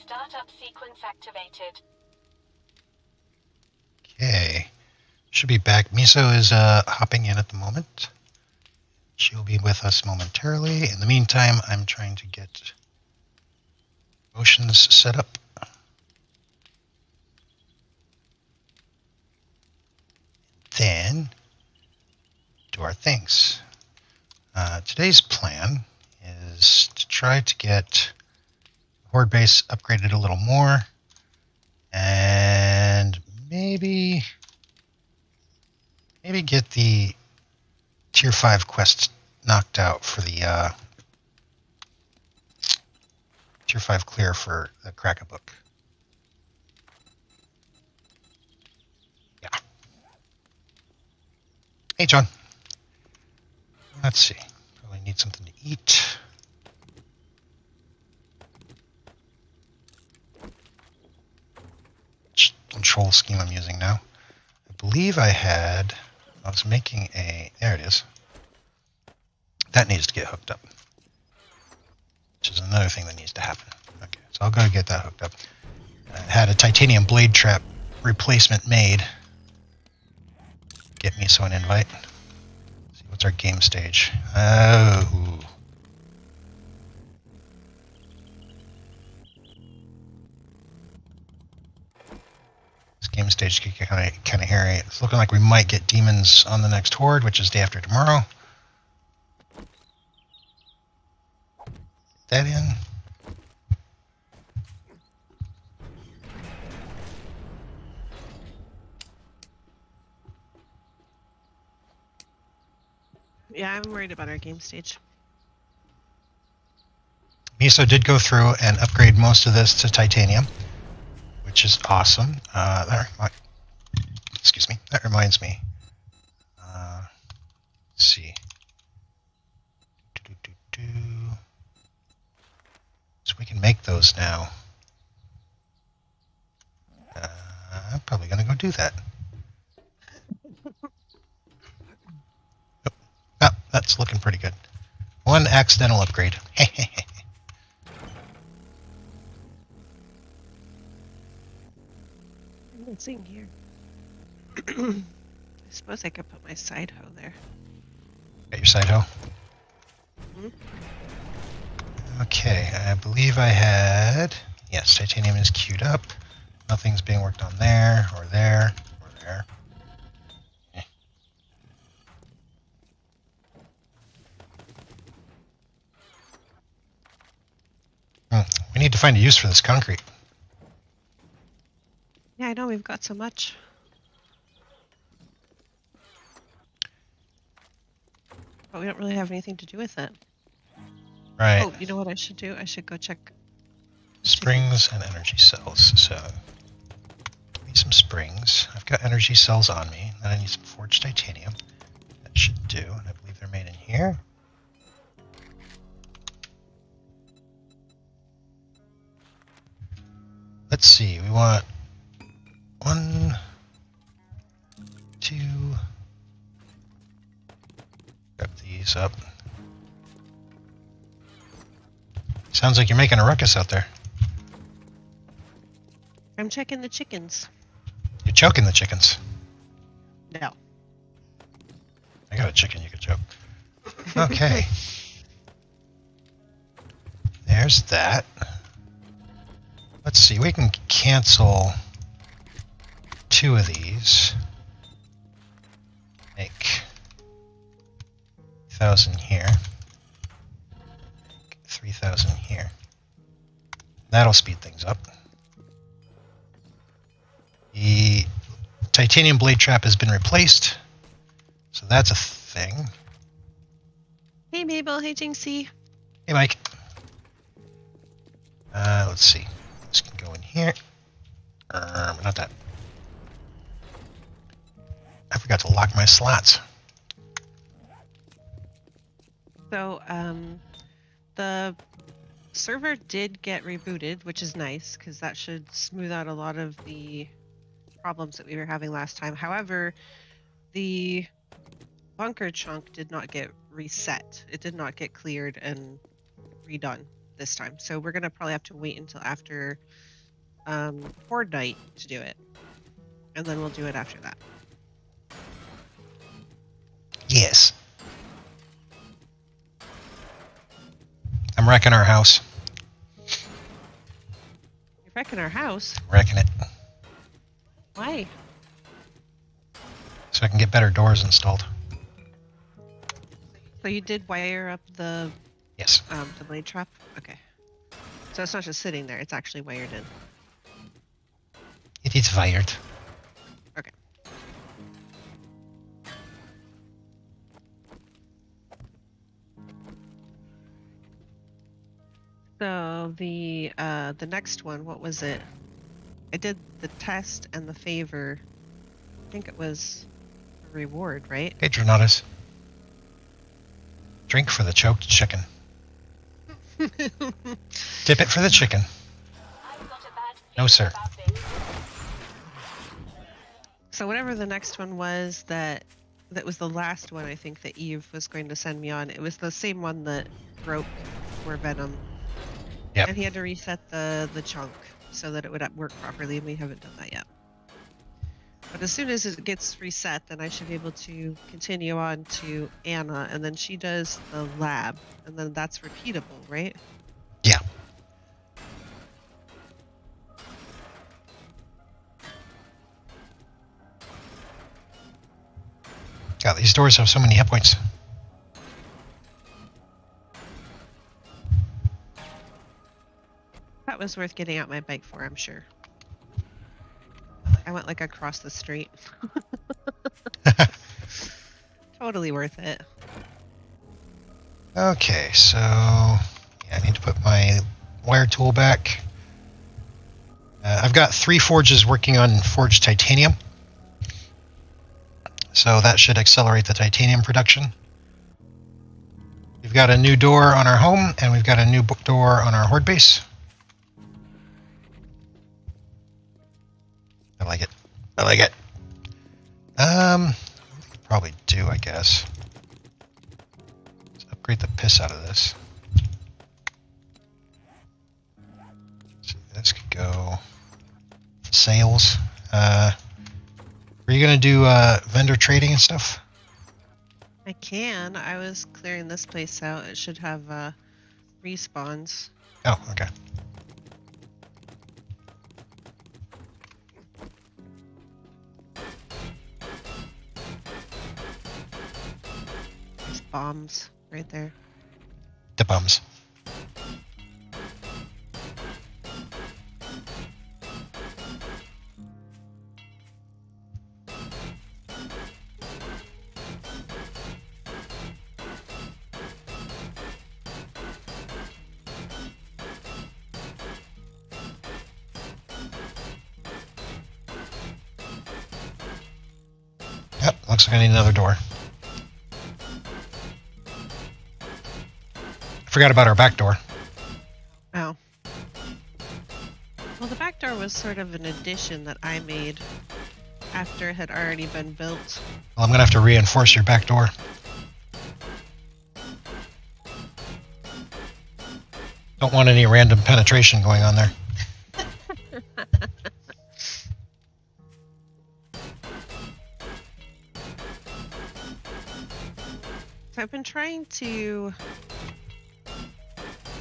Startup sequence activated. Okay. Should be back. Meso is hopping in at the moment. She'll be with us momentarily. In the meantime, I'm trying to get motions set up. Then do our things. Today's plan is to try to get Horde base upgraded a little more, and maybe get the tier 5 quest knocked out for the tier 5 clear for the Kraken book. Yeah. Hey, John. Let's see. Probably need something to eat. Which control scheme I'm using now? I believe I was making there it is. That needs to get hooked up, which is another thing that needs to happen. Okay, so I'll go get that hooked up. I had a titanium blade trap replacement made. Get me an invite. Let's see, what's our game stage? Oh. This game stage can get kind of hairy. It's looking like we might get demons on the next horde, which is day after tomorrow. Get that in. Yeah, I'm worried about our game stage. Meso did go through and upgrade most of this to titanium, which is awesome. Excuse me. That reminds me. Let's see. So we can make those now. I'm probably going to go do that. Oh, that's looking pretty good. One accidental upgrade. What's in here? I suppose I could put my side hoe there. Got your side hoe? Mm-hmm. Okay, I believe I had... Yes, titanium is queued up. Nothing's being worked on there, or there, or there. We need to find a use for this concrete. Yeah, I know, we've got so much. But we don't really have anything to do with it. Right. Oh, you know what I should do? I should go check Springs and energy cells. So, give me some springs. I've got energy cells on me. Then I need some forged titanium. That should do. And I believe they're made in here. Let's see. We want 1, 2. Grab these up. Sounds like you're making a ruckus out there. I'm checking the chickens. You're choking the chickens. No. I got a chicken you could choke. Okay. There's that. Let's see, we can cancel 2 of these. Make 1,000 here. Make 3,000 here. That'll speed things up. The titanium blade trap has been replaced, so that's a thing. Hey Mabel, hey Jinxie. Hey Mike. Let's see. This can go in here. Not that. I forgot to lock my slots. So, the server did get rebooted, which is nice, because that should smooth out a lot of the problems that we were having last time. However, the bunker chunk did not get reset. It did not get cleared and redone this time. So we're gonna probably have to wait until after Horde Night to do it, and then we'll do it after that. Yes. I'm wrecking our house. You're wrecking our house. Wrecking it. Why? So I can get better doors installed. So you did wire up the Yes. the blade trap? Okay. So it's not just sitting there, it's actually wired in. It is wired. Okay. So the next one, what was it? I did the test and the favor. I think it was a reward, right? Okay, Dranatus. Drink for the choked chicken. Dip it for the chicken. I've got a bad No, sir. feeling about this. So whatever the next one was that was the last one I think that Eve was going to send me on. It was the same one that broke for Venom. Yep. And he had to reset the chunk so that it would work properly, and we haven't done that yet. But as soon as it gets reset, then I should be able to continue on to Anna, and then she does the lab, and then that's repeatable, right? Yeah. God, these doors have so many hit points. That was worth getting out my bike for, I'm sure. I went like across the street. Totally worth it. Okay, so yeah, I need to put my wire tool back. I've got 3 forges working on forged titanium. So that should accelerate the titanium production. We've got a new door on our home, and we've got a new door on our horde base. I like it. I like it. Probably do, I guess. Let's upgrade the piss out of this. So this could go sales. Are you gonna do vendor trading and stuff? I can. I was clearing this place out. It should have respawns. Oh, okay. There's bombs right there. The bums. Yep, looks like I need another door. I forgot about our back door. Oh. Well, the back door was sort of an addition that I made after it had already been built. Well, I'm gonna have to reinforce your back door. Don't want any random penetration going on there. So I've been trying to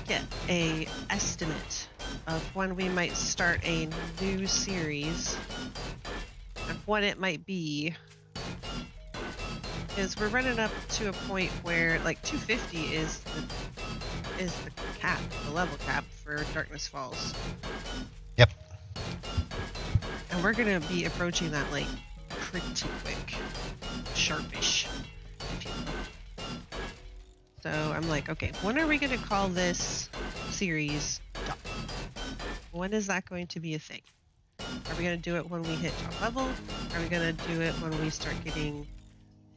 get a estimate of when we might start a new series and what it might be. Because we're running up to a point where like 250 is the cap, the level cap for Darkness Falls. Yep. And we're gonna be approaching that like pretty quick. Sharpish, if you will. So I'm like, okay, when are we going to call this series done? When is that going to be a thing? Are we going to do it when we hit top level? Are we going to do it when we start getting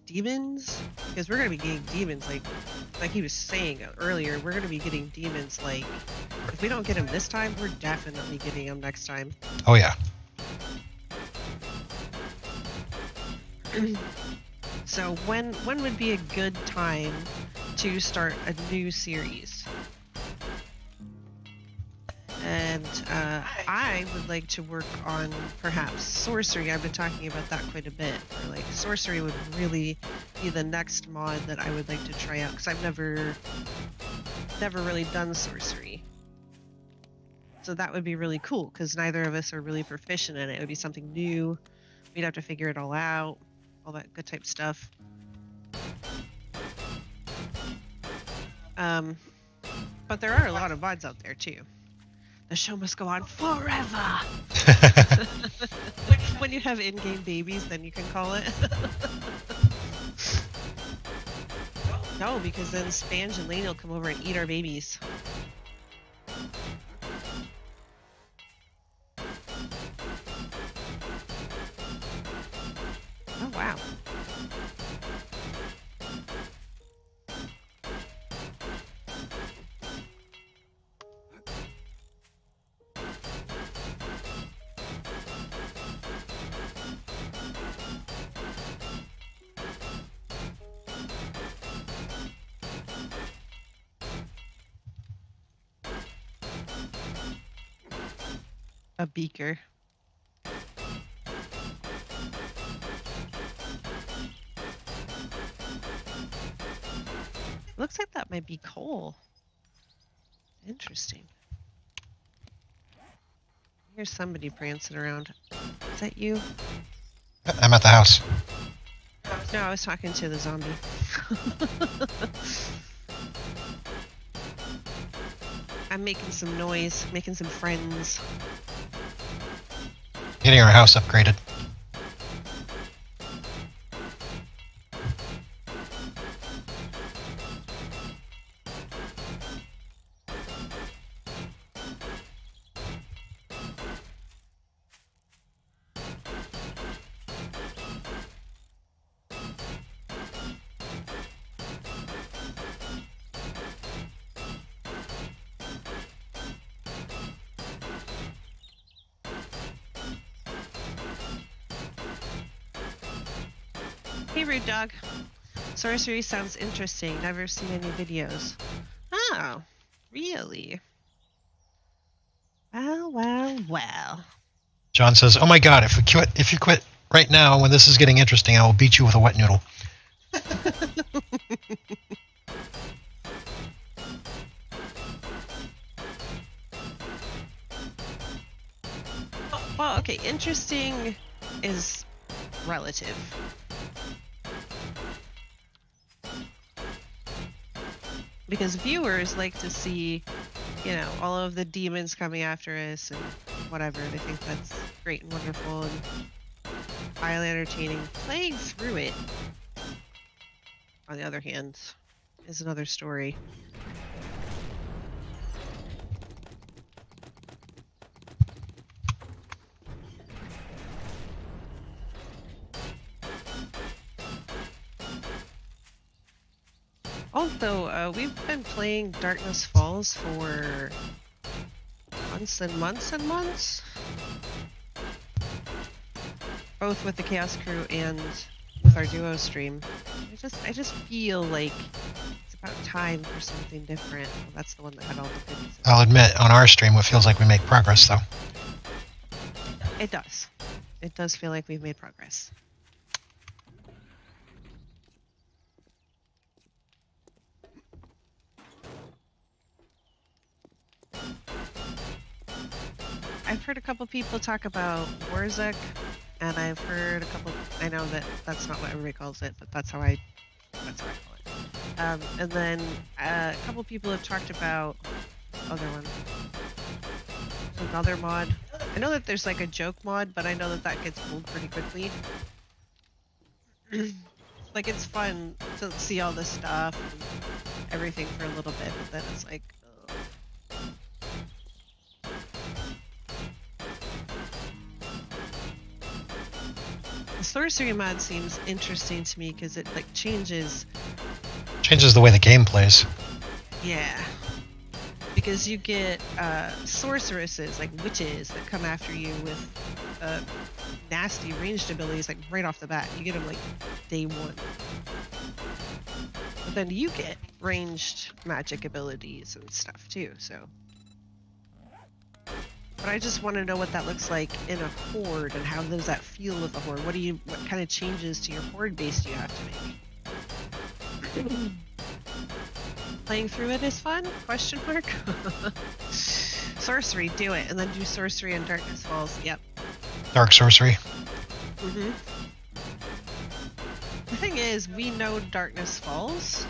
demons? Because we're going to be getting demons like he was saying earlier, we're going to be getting demons like, if we don't get them this time, we're definitely getting them next time. Oh yeah. So when would be a good time to start a new series? And I would like to work on perhaps sorcery. I've been talking about that quite a bit. Or like sorcery would really be the next mod that I would like to try out because I've never really done sorcery. So that would be really cool because neither of us are really proficient in it. It would be something new. We'd have to figure it all out, all that good type stuff. But there are a lot of mods out there too. The show must go on forever. When you have in-game babies, then you can call it. No, because then Spange and Lane will come over and eat our babies. Oh, wow. A beaker. Looks like that might be coal. Interesting. Here's somebody prancing around. Is that you? I'm at the house. No, I was talking to the zombie. I'm making some noise, making some friends. Getting our house upgraded. Hey, Rude Dog. Sorcery sounds interesting. Never seen any videos. Oh, really? Well, well, well. John says, "Oh my God! If you quit right now, when this is getting interesting, I will beat you with a wet noodle." Well, okay, interesting is relative. Because viewers like to see, you know, all of the demons coming after us and whatever. They think that's great and wonderful and highly entertaining. Playing through it, on the other hand, is another story. Also, we've been playing Darkness Falls for months and months and months. Both with the Chaos Crew and with our duo stream. I just feel like it's about time for something different. Well, that's the one that had all the goodies. I'll admit, on our stream, it feels like we make progress, though. It does. It does feel like we've made progress. I've heard a couple people talk about Warzek, and I've heard a couple. I know that that's not what everybody calls it, but that's how I call it. And then a couple people have talked about other one, another mod. I know that there's like a joke mod, but I know that that gets old pretty quickly. Like it's fun to see all this stuff and everything for a little bit, but then it's like. The sorcery mod seems interesting to me because it like changes the way the game plays. Yeah, because you get sorceresses like witches that come after you with nasty ranged abilities like right off the bat. You get them like day one, but then you get ranged magic abilities and stuff too. So But I just want to know what that looks like in a horde, and how does that feel with a horde? What kind of changes to your horde base do you have to make? Playing through it is fun? Question mark. Sorcery, do it, and then do sorcery and darkness falls. Yep. Dark sorcery. Mm-hmm. The thing is, we know darkness falls.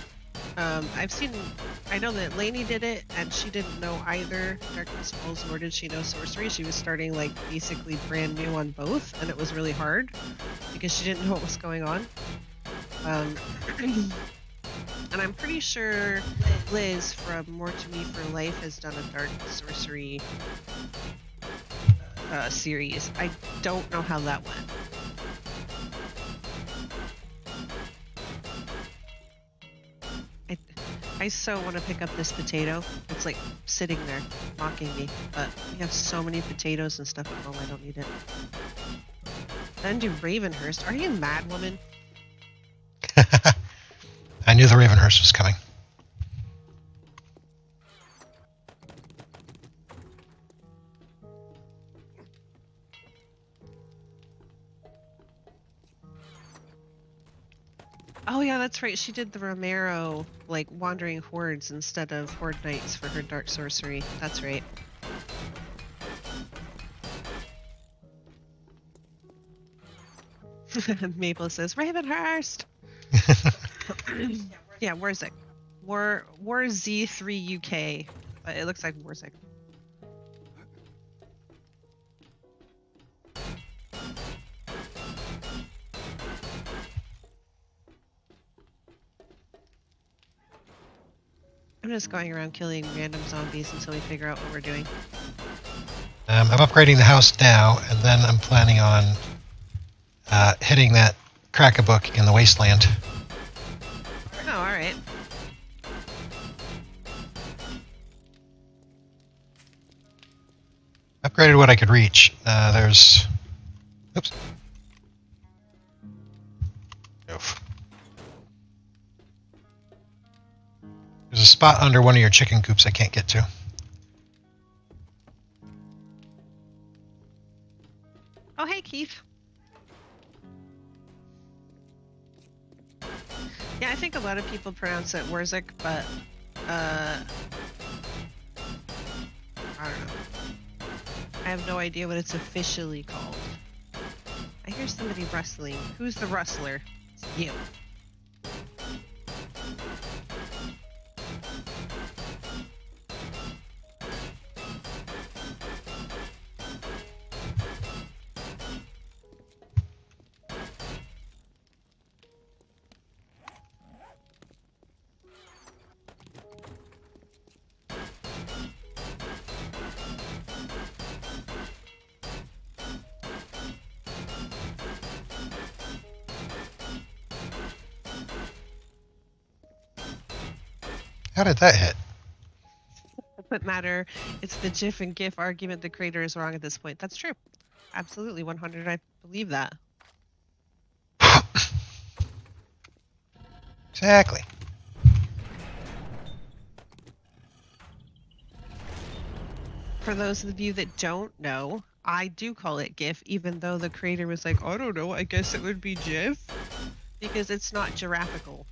I know that Lainey did it, and she didn't know either Darkness Falls, nor did she know Sorcery. She was starting, like, basically brand new on both, and it was really hard, because she didn't know what was going on. And I'm pretty sure Liz from More to Me for Life has done a Dark Sorcery series. I don't know how that went. I so want to pick up this potato. It's like sitting there mocking me, but we have so many potatoes and stuff at home, I don't need it. Then do Ravenhurst. Are you mad, woman? I knew the Ravenhurst was coming. Oh yeah, that's right. She did the Romero, like, Wandering Hordes instead of Horde Knights for her Dark Sorcery. That's right. Maple says, Ravenhurst! Yeah, Warzik. War Z3 UK. But it looks like Warzik. I'm just going around killing random zombies until we figure out what we're doing. I'm upgrading the house now, and then I'm planning on hitting that crack-a-book in the wasteland. Oh, alright. Upgraded what I could reach. There's... Oops. Oof. There's a spot under one of your chicken coops I can't get to. Oh, hey, Keith. Yeah, I think a lot of people pronounce it Warzik, but, I don't know. I have no idea what it's officially called. I hear somebody rustling. Who's the rustler? It's you. How did that hit? Doesn't matter. It's the GIF and GIF argument the creator is wrong at this point. That's true. Absolutely, 100. I believe that. Exactly. For those of you that don't know, I do call it GIF, even though the creator was like, I don't know, I guess it would be GIF. Because it's not giraffical.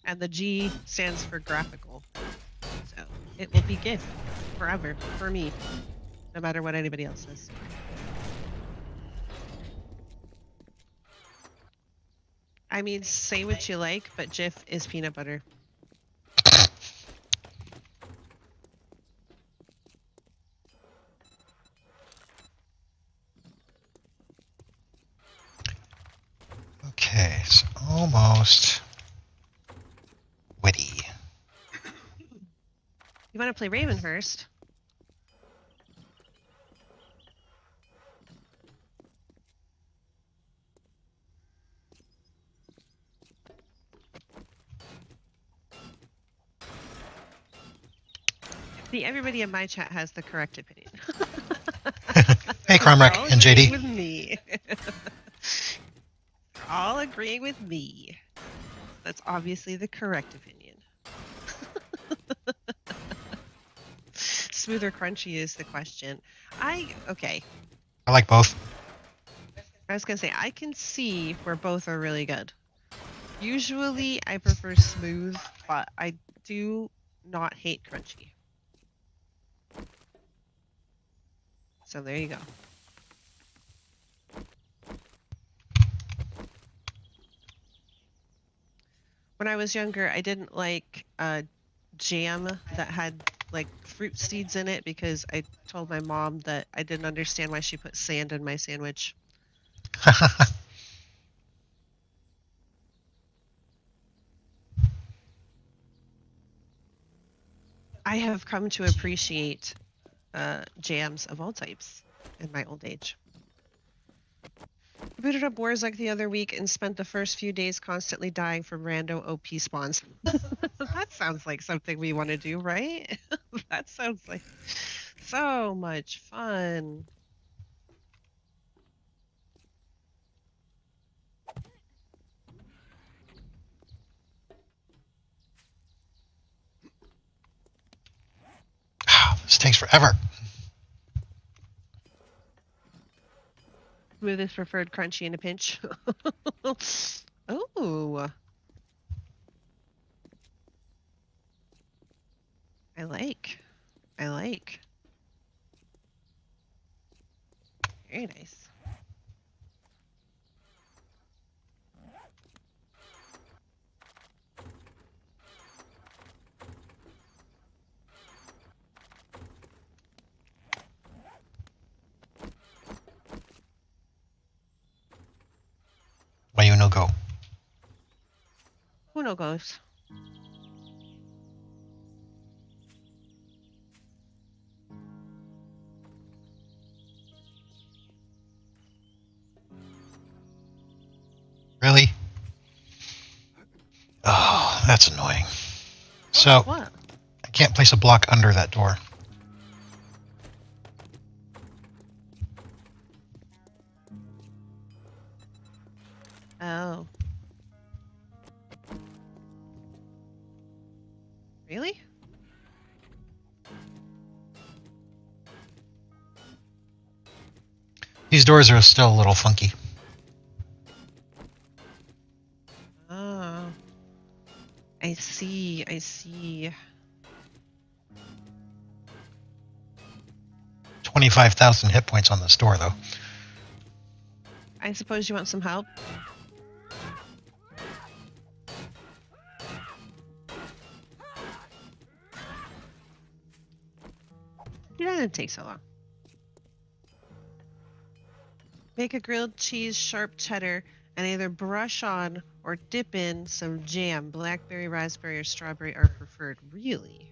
And the G stands for graphical. So it will be GIF forever for me, no matter what anybody else says. I mean, say what you like, but GIF is peanut butter. Okay, it's almost witty. You want to play Ravenhurst? See, everybody in my chat has the correct opinion. Hey, Cromrack All and agreeing JD. with me. All agreeing with me. That's obviously the correct opinion. smooth or crunchy is the question. Okay. I like both. I was gonna say I can see where both are really good. Usually I prefer smooth, but I do not hate crunchy. So there you go. When I was younger, I didn't like jam that had like fruit seeds in it because I told my mom that I didn't understand why she put sand in my sandwich. I have come to appreciate jams of all types in my old age. I booted up Wars like the other week and spent the first few days constantly dying from rando OP spawns. That sounds like something we want to do, right? That sounds like so much fun. This takes forever. Smooth is preferred, crunchy in a pinch. Oh, I like. Very nice. Why you no go? Who no goes? Really? Oh, that's annoying. So, What? I can't place a block under that door. Oh. Really? These doors are still a little funky. Oh. I see. 25,000 hit points on this door, though. I suppose you want some help? It doesn't take so long. Make a grilled cheese sharp cheddar and either brush on or dip in some jam. Blackberry, raspberry, or strawberry are preferred. Really?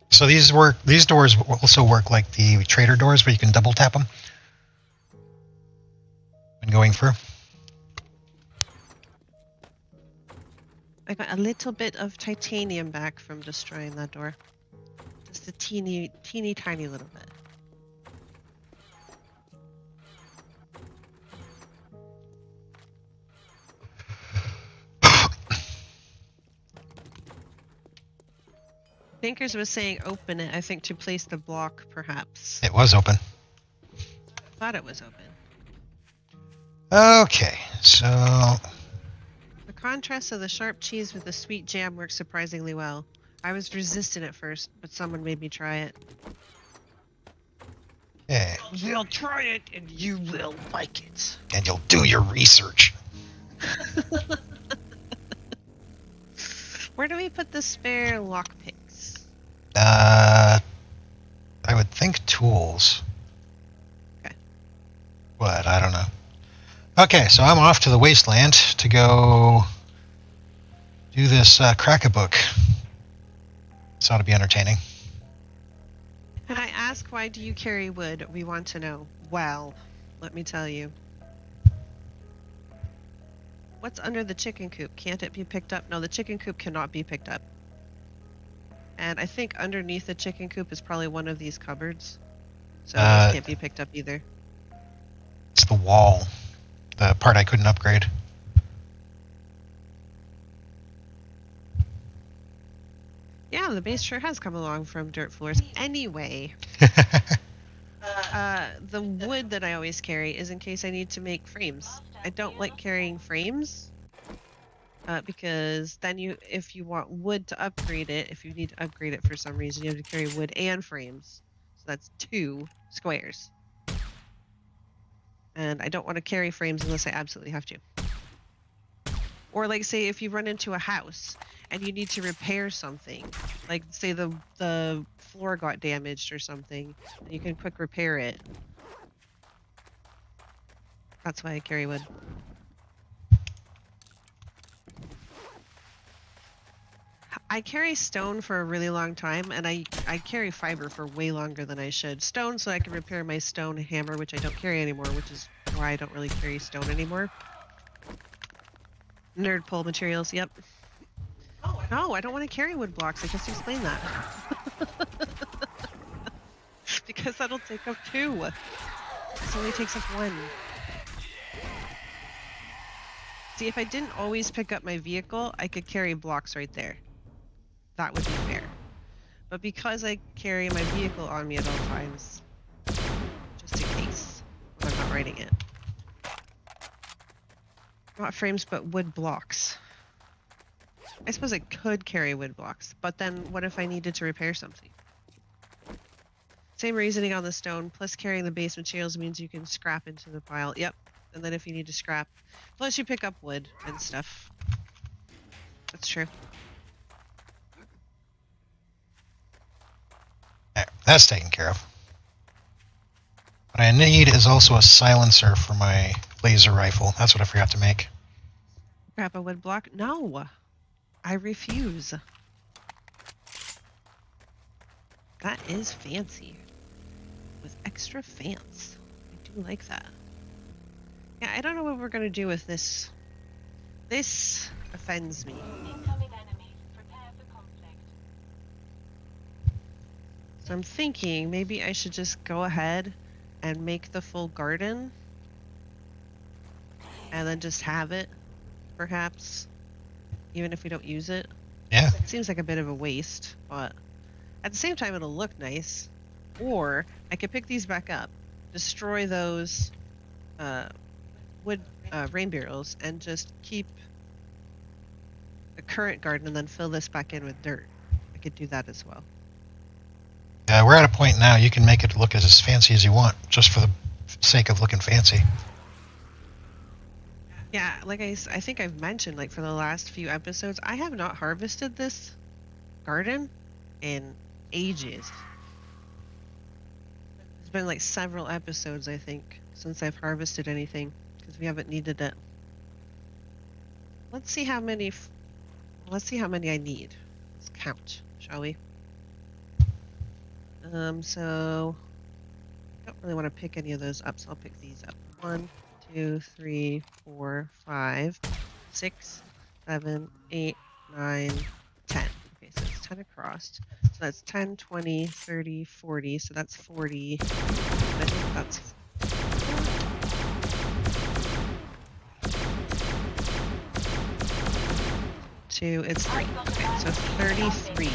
So these doors also work like the trader doors, where you can double tap them when going through. I got a little bit of titanium back from destroying that door. Just a teeny tiny little bit. Thinkers was saying open it, I think to place the block, perhaps. It was open. Thought it was open. Okay, so The contrast of the sharp cheese with the sweet jam works surprisingly well. I was resistant at first, but someone made me try it. okay, You'll try it and you will like it. and you'll do your research. Where do we put the spare lockpicks? I would think tools. Okay. But I don't know. Okay, so I'm off to the wasteland to go do this crack-a-book. This ought to be entertaining. Can I ask why do you carry wood? We want to know. Well, let me tell you. What's under the chicken coop? Can't it be picked up? No, the chicken coop cannot be picked up. And I think underneath the chicken coop is probably one of these cupboards. So those can't be picked up either. It's the wall. The part I couldn't upgrade. Yeah, the base sure has come along from dirt floors. Anyway, the wood that I always carry is in case I need to make frames. I don't like carrying frames because then if you want wood to upgrade it, if you need to upgrade it for some reason, you have to carry wood and frames. So that's 2 squares. And I don't want to carry frames unless I absolutely have to. Or like say if you run into a house and you need to repair something, like say the floor got damaged or something, and you can quick repair it. That's why I carry wood. I carry stone for a really long time, and I carry fiber for way longer than I should. Stone so I can repair my stone hammer, which I don't carry anymore, which is why I don't really carry stone anymore. Nerd pull materials, yep. No, I don't want to carry wood blocks. I just explained that. Because that'll take up 2. This only takes up 1. See, if I didn't always pick up my vehicle, I could carry blocks right there. That would be fair. But because I carry my vehicle on me at all times, just in case, when I'm not riding it. Not frames, but wood blocks. I suppose I could carry wood blocks, but then what if I needed to repair something? Same reasoning on the stone, plus carrying the base materials means you can scrap into the pile. Yep, and then if you need to scrap, plus you pick up wood and stuff. That's true. There, that's taken care of. What I need is also a silencer for my laser rifle. That's what I forgot to make. Grab a wood block? No, I refuse. That is fancy. With extra fans. I do like that. Yeah, I don't know what we're going to do with this. This offends me. Incoming enemy. Prepare for conflict. So I'm thinking maybe I should just go ahead and make the full garden. And then just have it, perhaps. Even if we don't use it. Yeah. It seems like a bit of a waste, but at the same time it'll look nice. Or I could pick these back up, destroy those wood rain barrels, and just keep the current garden and then fill this back in with dirt. I could do that as well. We're at a point now you can make it look as fancy as you want, just for the sake of looking fancy. Yeah, like I think I've mentioned, like for the last few episodes, I have not harvested this garden in ages. It's been like several episodes, I think, since I've harvested anything, because we haven't needed it. Let's see how many I need. Let's count, shall we? So I don't really want to pick any of those up, so I'll pick these up. 1, 2, 3, 4, 5, 6, 7, 8, 9, 10. Okay, so it's 10 across. So that's 10, 20, 30, 40. So that's 40. I think that's 2. It's 3. Okay, so 33.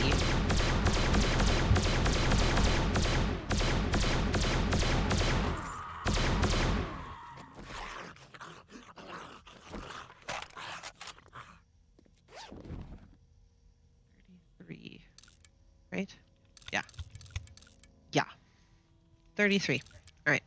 Right? Yeah. Yeah. 33. All right.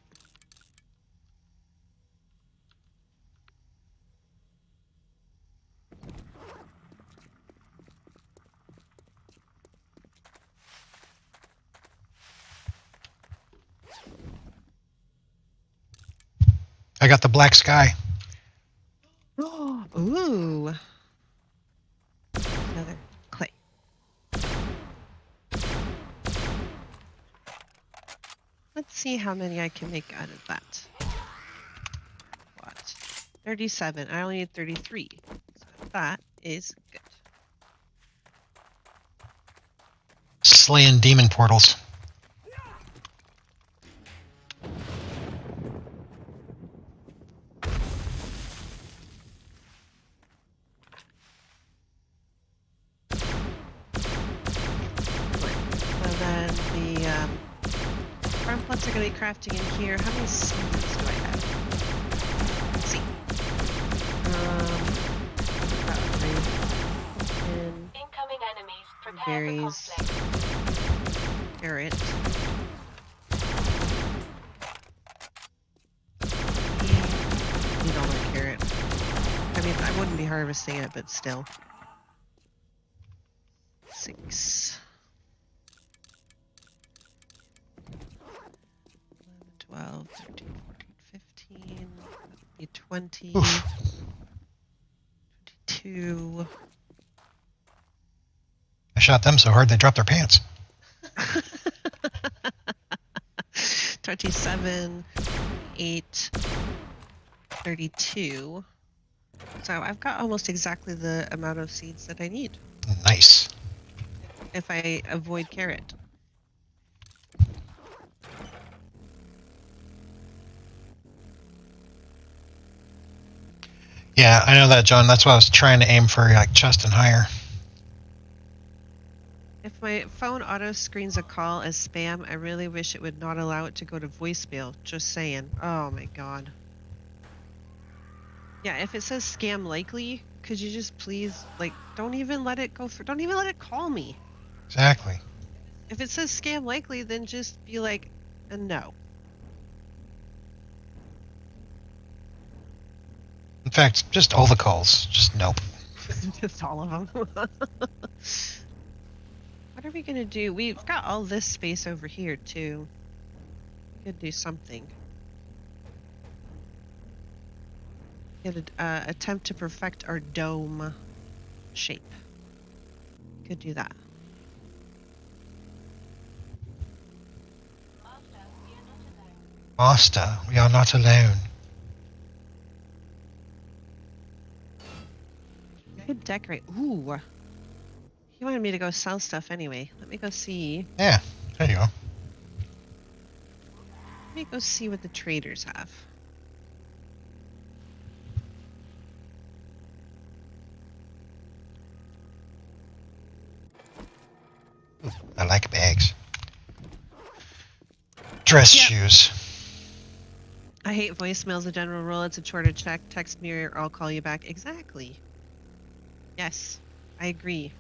I got the black sky. Ooh. Another clay. Let's see how many I can make out of that. What? 37. I only need 33. So that is good. Slaying demon portals. farm plots are going to be crafting in here. How many seeds do I have? Let's see. About 3. And Incoming enemies. Prepare berries. for conflict. Carrot. Need all my carrot. I mean, I wouldn't be harvesting it, but still. 6. 11, 12, 13, 14, 15. That'd be 20. Oof. 22. I shot them so hard they dropped their pants. 27, 8, 32. So I've got almost exactly the amount of seeds that I need Nice. if I avoid carrot. Yeah, I know that, John. That's why I was trying to aim for like chest and higher. If my phone auto screens a call as spam, I really wish it would not allow it to go to voicemail. Just saying. Oh my god. Yeah, if it says scam likely, could you just please, like, don't even let it go through. Don't even let it call me. Exactly. If it says scam likely, then just be like, no. In fact, just all the calls. Just nope. Just all of them. What are we gonna do? We've got all this space over here too. We could do something. Could attempt to perfect our dome shape. Could do that. Master, we are not alone. Master, we are not alone. We could decorate. Ooh. He wanted me to go sell stuff anyway. Let me go see. Yeah, there you go. Let me go see what the traders have. Ooh, I like bags. Dress Yep. shoes. I hate voicemail as a general rule. It's a chore to check. Text me or I'll call you back. Exactly. Yes, I agree.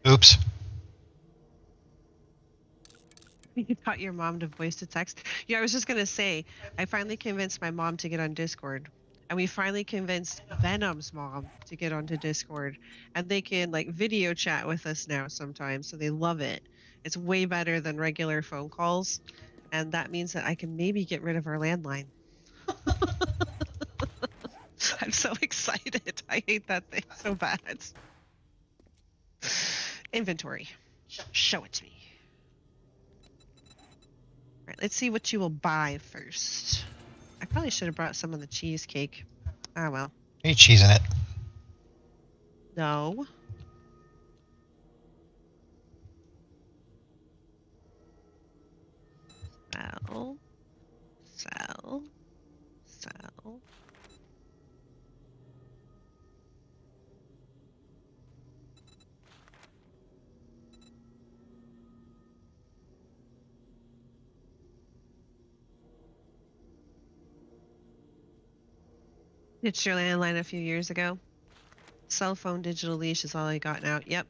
Oops. You taught your mom to voice to text? Yeah, I was just gonna say, I finally convinced my mom to get on Discord. And we finally convinced Venom's mom to get onto Discord. And they can like video chat with us now sometimes, so they love it. It's way better than regular phone calls. And that means that I can maybe get rid of our landline. I'm so excited. I hate that thing so bad. Inventory. Show it to me. Right, let's see what you will buy first. I probably should have brought some of the cheesecake. Ah, well. Any cheese in it? No. Sell. Sell. Sell. Ditched your landline a few years ago. Cell phone digital leash is all I got now. Yep.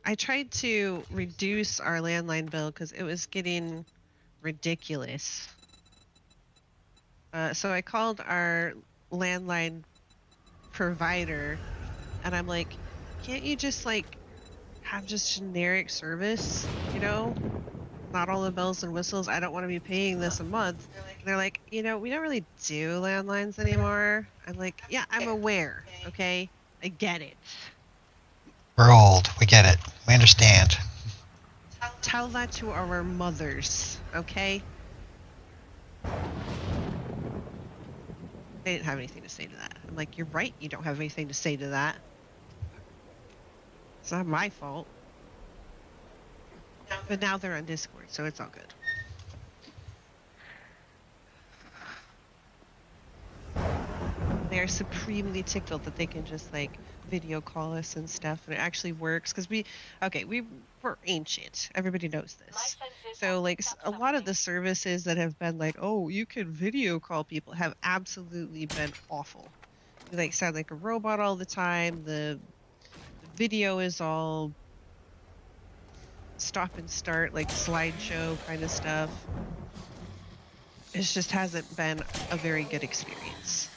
I tried to reduce our landline bill because it was getting ridiculous. So I called our landline provider and I'm like, can't you just like have just generic service, you know? Not all the bells and whistles. I don't want to be paying this a month. And they're like, you know, we don't really do landlines anymore. I'm like, yeah, I'm aware. Okay, I get it. We're old. We get it. We understand. Tell that to our mothers, okay? They didn't have anything to say to that. I'm like, you're right. You don't have anything to say to that. It's not my fault. But now they're on Discord, so it's all good. They're supremely tickled that they can just like video call us and stuff, and it actually works because we're ancient. Everybody knows this. So like a lot of the services that have been like, oh, you can video call people have absolutely been awful. You like sound like a robot all the time. The video is all stop and start, like slideshow kind of stuff. It just hasn't been a very good experience.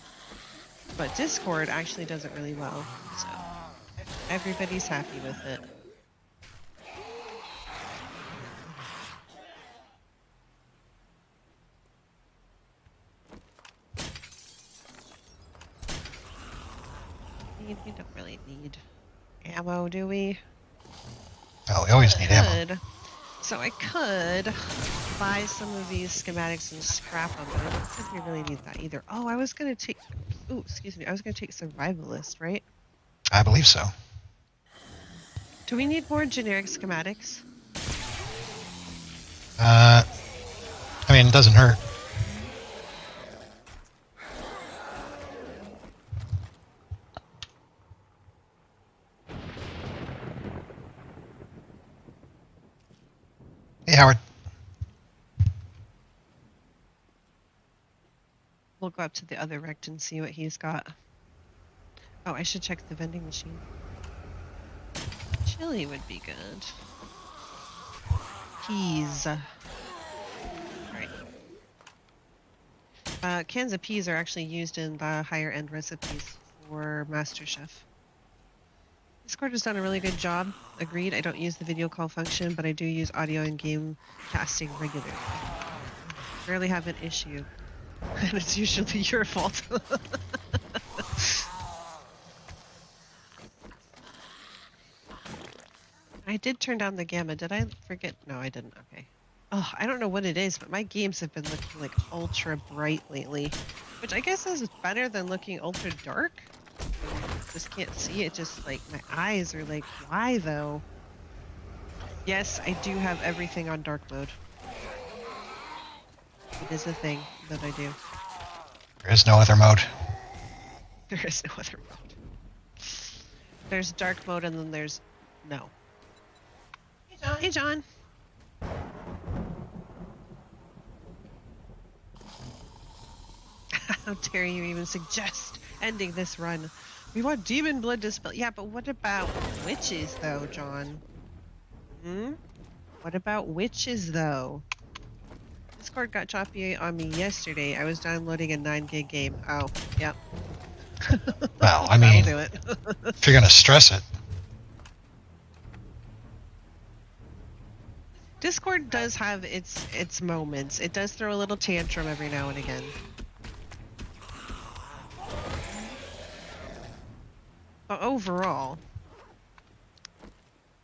But Discord actually does it really well, so everybody's happy with it. We don't really need ammo, do we? Oh, we always need ammo. So I could buy some of these schematics and scrap them, but I don't think we really need that either. Oh, I was gonna take. Ooh, excuse me. I was gonna take survivalist, right? I believe so. Do we need more generic schematics? I mean, it doesn't hurt. Hey, Howard. We'll go up to the other rect and see what he's got. Oh, I should check the vending machine. Chili would be good. Peas. Right. Cans of peas are actually used in the higher end recipes for MasterChef. Discord has done a really good job. Agreed. I don't use the video call function, but I do use audio and game casting regularly. Rarely have an issue. And it's usually your fault. I did turn down the gamma. Did I forget? No, I didn't. Okay. Oh, I don't know what it is, but my games have been looking like ultra bright lately, which I guess is better than looking ultra dark. Just can't see it. Just like my eyes are like, why though? Yes, I do have everything on dark mode. It is a thing that I do. There is no other mode. There is no other mode. There's dark mode and then there's no. Hey, John. Hey, John. How dare you even suggest ending this run? We want demon blood to spill. Yeah, but what about witches, though, John? Hmm? What about witches, though? Discord got choppy on me yesterday. I was downloading a 9 gig game. Oh, yep. Well, I mean, do it. if you're going to stress it. Discord does have its moments. It does throw a little tantrum every now and again. But overall,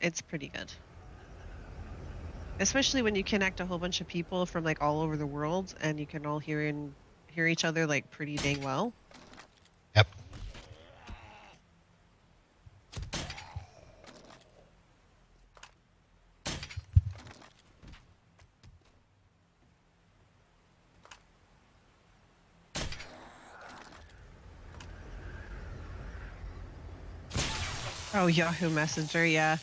it's pretty good. Especially when you connect a whole bunch of people from like all over the world and you can all hear each other like pretty dang well. Yep. Oh, Yahoo Messenger, yeah.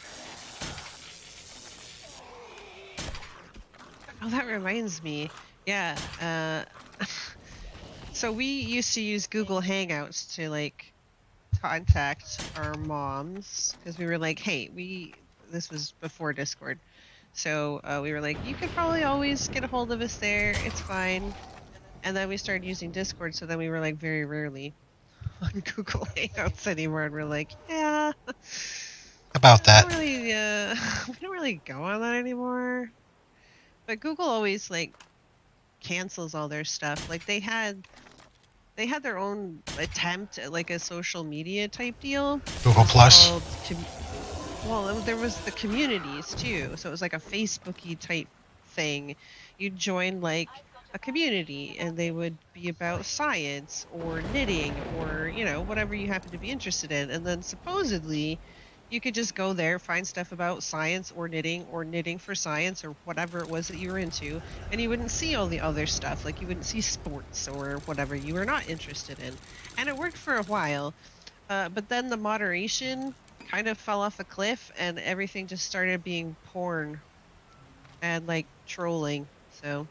Oh, that reminds me. Yeah, so we used to use Google Hangouts to like contact our moms because we were like, hey, this was before Discord. So we were like, you could probably always get a hold of us there. It's fine. And then we started using Discord, so then we were like very rarely on Google Hangouts anymore, and we're like, yeah. About that. We don't really go on that anymore. But Google always like cancels all their stuff. Like they had their own attempt at like a social media type deal. Google Plus. Well, there was the communities too. So it was like a Facebooky type thing. You'd join like a community and they would be about science or knitting or, you know, whatever you happen to be interested in. And then supposedly You could just go there, find stuff about science or knitting for science or whatever it was that you were into, and you wouldn't see all the other stuff. Like you wouldn't see sports or whatever you were not interested in. And it worked for a while, but then the moderation kind of fell off a cliff and everything just started being porn and like trolling. So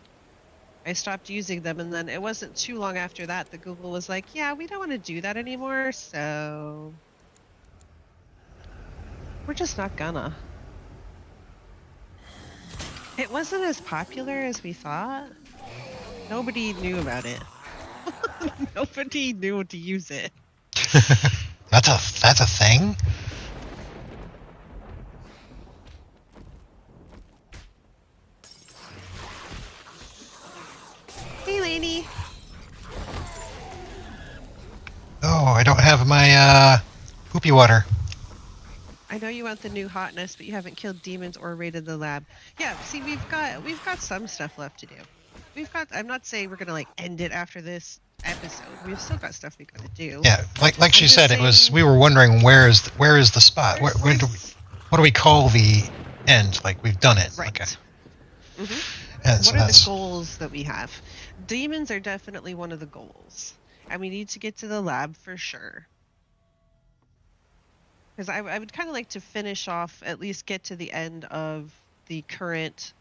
I stopped using them, and then it wasn't too long after that that Google was like, yeah, we don't want to do that anymore, so we're just not gonna. It wasn't as popular as we thought. Nobody knew about it. Nobody knew to use it. That's a thing? Hey, Lainey. Oh, I don't have my poopy water. I know you want the new hotness, but you haven't killed demons or raided the lab. Yeah, see, we've got some stuff left to do. I'm not saying we're gonna like end it after this episode. We've still got stuff we gotta do. Yeah, like she just said, it was. saying- We were wondering where is the spot? What do we call the end? Like we've done it. Right. Okay. Mm-hmm. And so What are that's the goals that we have? Demons are definitely one of the goals, and we need to get to the lab for sure. Because I would kind of like to finish off, at least get to the end of the current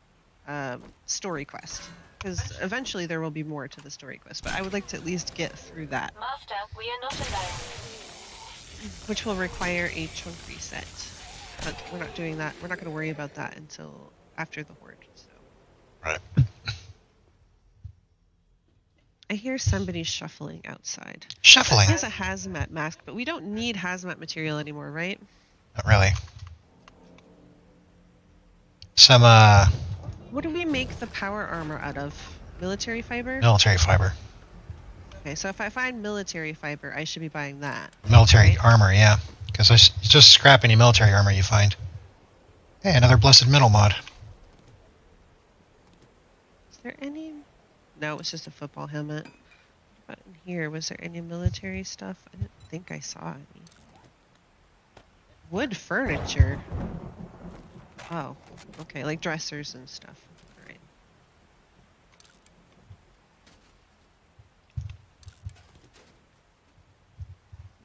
story quest. Because eventually there will be more to the story quest, but I would like to at least get through that, Master, we are not alone. which will require a chunk reset. But we're not doing that. We're not going to worry about that until after the Horde. So. right. I hear somebody shuffling outside. Shuffling. He has a hazmat mask, but we don't need hazmat material anymore, right? Not really. Some What do we make the power armor out of? Military fiber? military fiber. Okay, so if I find military fiber, I should be buying that. Military Right. armor, yeah. Because just scrap any military armor you find. Hey, another blessed metal mod. Is there any? No, it's just a football helmet. What about in here? Was there any military stuff? I didn't think I saw any. Wood furniture. Oh, okay, like dressers and stuff. All right.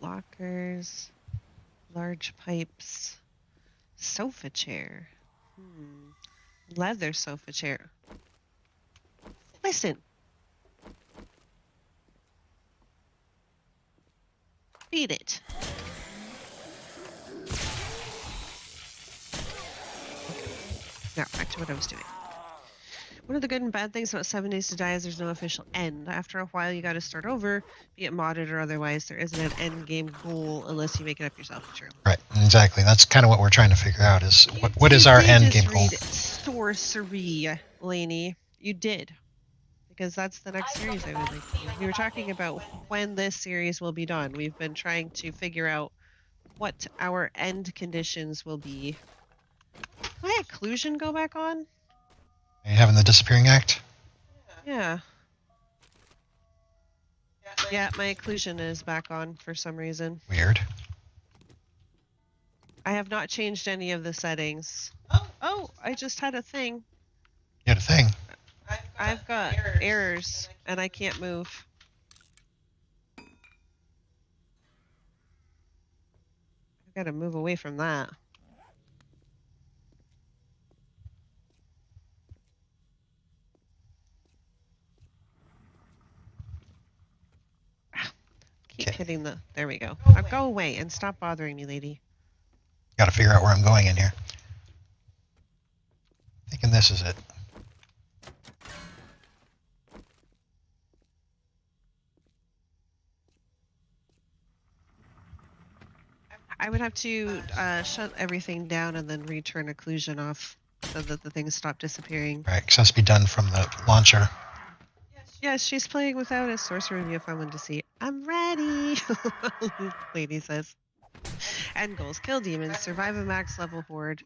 Lockers, large pipes, sofa chair. Leather sofa chair. Listen. Beat it. Now, back to what I was doing. One of the good and bad things about 7 Days to Die is there's no official end. After a while, you got to start over, be it modded or otherwise. There isn't an end game goal unless you make it up yourself. True. Right, exactly. That's kind of what we're trying to figure out is what is our end game goal? You did sorcery, Lainey. You did. Because that's the next series I would like to do. We were talking about when this series will be done. We've been trying to figure out what our end conditions will be. My occlusion go back on? Are you having the disappearing act? Yeah. Yeah, my occlusion is back on for some reason. Weird. I have not changed any of the settings. Oh, I just had a thing. You had a thing. I've got errors and I can't move. I've got to move away from that. Keep Okay. hitting the... There we go. Now go away and stop bothering me, lady. Got to figure out where I'm going in here. Thinking this is it. I would have to shut everything down and then return occlusion off so that the things stop disappearing. Right, because that's be done from the launcher. Yes, she's playing without a sorcerer review if I wanted to see. I'm ready, lady says. End goals: kill demons, survive a max level horde,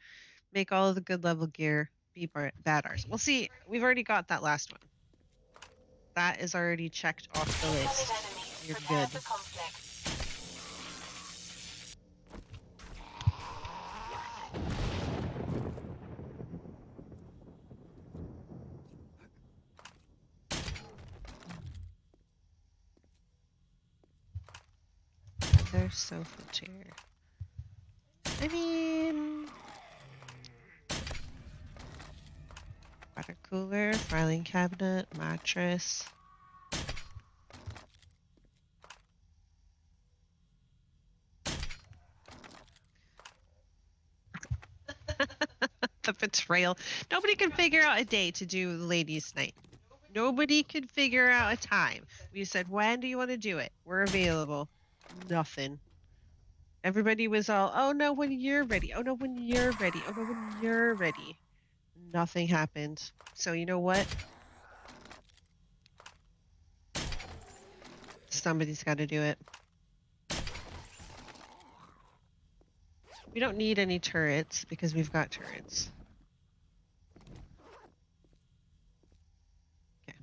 make all of the good level gear, be badass. Well, see, we've already got that last one. That is already checked off the list. You're good. Leather sofa chair. I mean, water cooler, filing cabinet, mattress. The betrayal. Nobody could figure out a day to do ladies' night. Nobody could figure out a time. We said, when do you want to do it? We're available. Nothing. Everybody was all, oh no, when you're ready. Oh no, when you're ready. Oh no, when you're ready. Nothing happened. So you know what? Somebody's got to do it. We don't need any turrets because we've got turrets. Okay.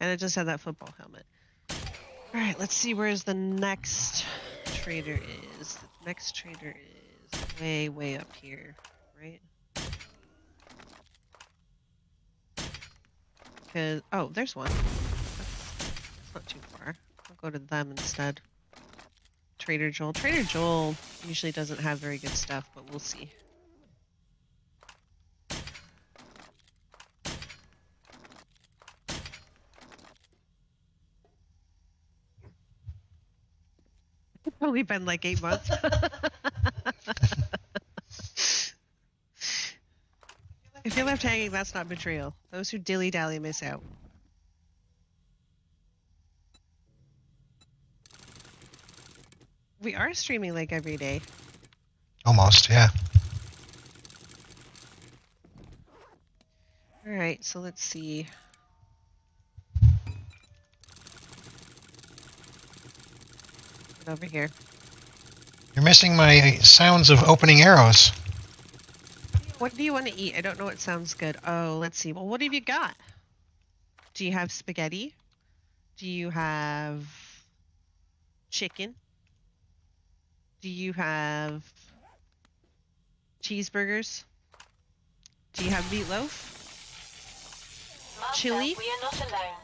And I just had that football helmet. All right, let's see where's the next trader is. The next trader is way, way up here, right? Because, oh, there's one. That's not too far. I'll go to them instead. Trader Joel. Trader Joel usually doesn't have very good stuff, but we'll see. It's only been like 8 months. If you're left hanging, that's not betrayal. Those who dilly-dally miss out. We are streaming like every day. Almost, yeah. All right, so let's see. Get over here. You're missing my sounds of opening arrows. What do you want to eat? I don't know what sounds good. Oh, let's see. Well, what have you got? Do you have spaghetti? Do you have chicken? Do you have cheeseburgers? Do you have meatloaf? Master, Chili? we are not alone.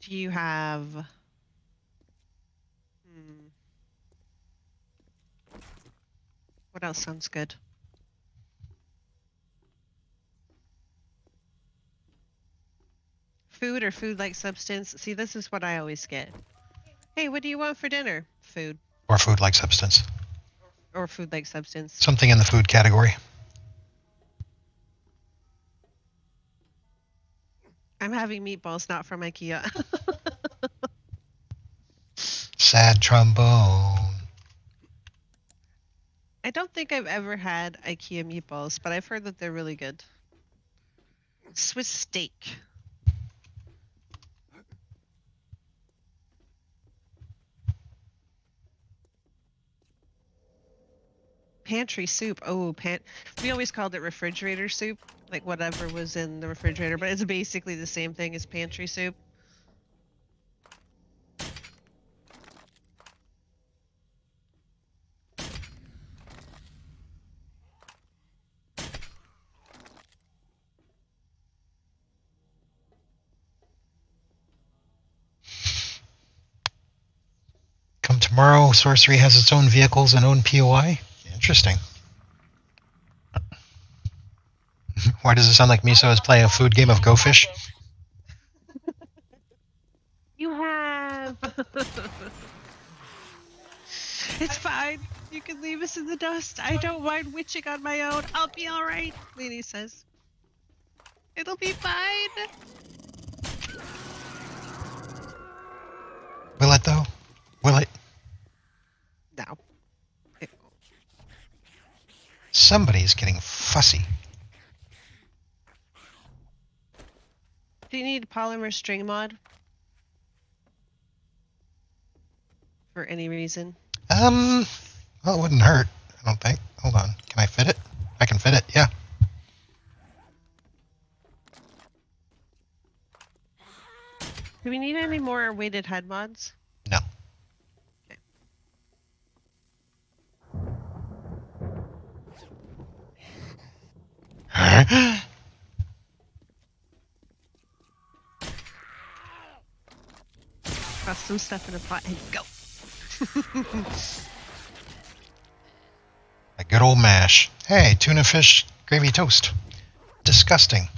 Do you have... What else sounds good? Food or food-like substance? See, this is what I always get. Hey, what do you want for dinner? Food. Or food-like substance. Or food-like substance. Something in the food category. I'm having meatballs, not from IKEA. Sad trombone. I don't think I've ever had IKEA meatballs, but I've heard that they're really good. Swiss steak. Pantry soup. Oh, we always called it refrigerator soup, like whatever was in the refrigerator, but it's basically the same thing as pantry soup. Come tomorrow, Sorcery has its own vehicles and own POI? Interesting. Why does it sound like Meso is playing a food game of Go Fish? You have. It's fine. You can leave us in the dust. I don't mind witching on my own. I'll be all right, Lady says. It'll be fine. Will it, though? Will it? No. It won't. Somebody's getting fussy. Do you need polymer string mod? For any reason? Well, it wouldn't hurt, I don't think. Hold on. Can I fit it? I can fit it, yeah. Do we need any more weighted head mods? No. some stuff in a pot and go. A good old mash. Hey, tuna fish gravy toast. Disgusting.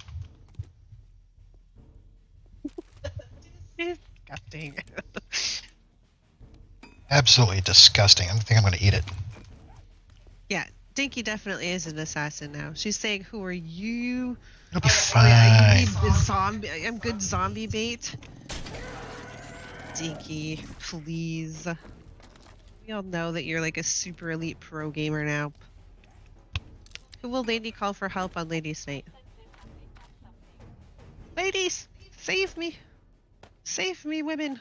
Disgusting. Absolutely disgusting. I think I'm going to eat it. Yeah, Dinky definitely is an assassin now. She's saying, "Who are you?" It'll be Oh fine. yeah, you need the zombie. I'm good zombie bait. Dinky, please. We all know that you're like a super elite pro gamer now. Who will Lady call for help on Ladies' Night? Ladies, save me! Save me, women!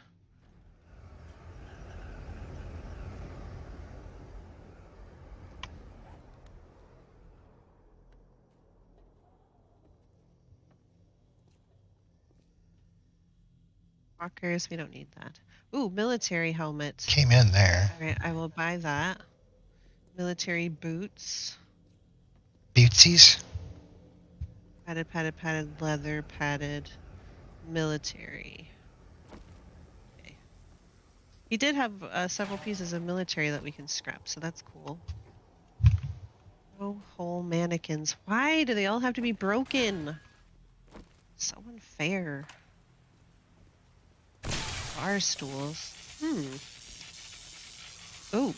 Walkers, we don't need that. Ooh, military helmet. Came in there. Alright, I will buy that. Military boots. Bootsies. Padded leather, padded military. Okay. He did have several pieces of military that we can scrap, so that's cool. No whole mannequins. Why do they all have to be broken? So unfair. Bar stools. Ooh.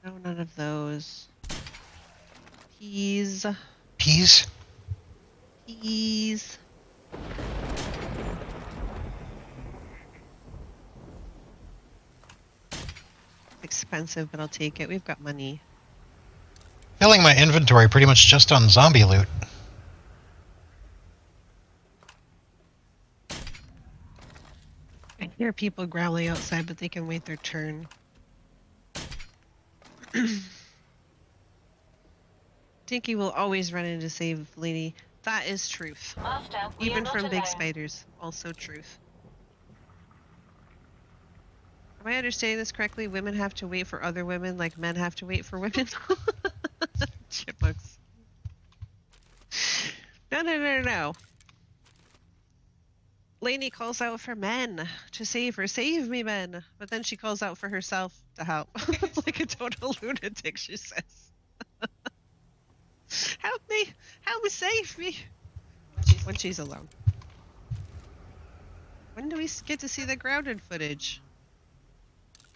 No, none of those. Peas. Peas. Peas. Expensive, but I'll take it. We've got money. Filling my inventory pretty much just on zombie loot. I hear people growling outside, but they can wait their turn. Dinky will always run in to save Lady. That is truth. Master, we are Even not from big alone. spiders. Also truth. Am I understanding this correctly? Women have to wait for other women like men have to wait for women? Chipmunks. No. Lainey calls out for men to save her. Save me, men. But then she calls out for herself to help. Like a total lunatic, she says. Help me! Help me, save me! When she's alone. When do we get to see the grounded footage?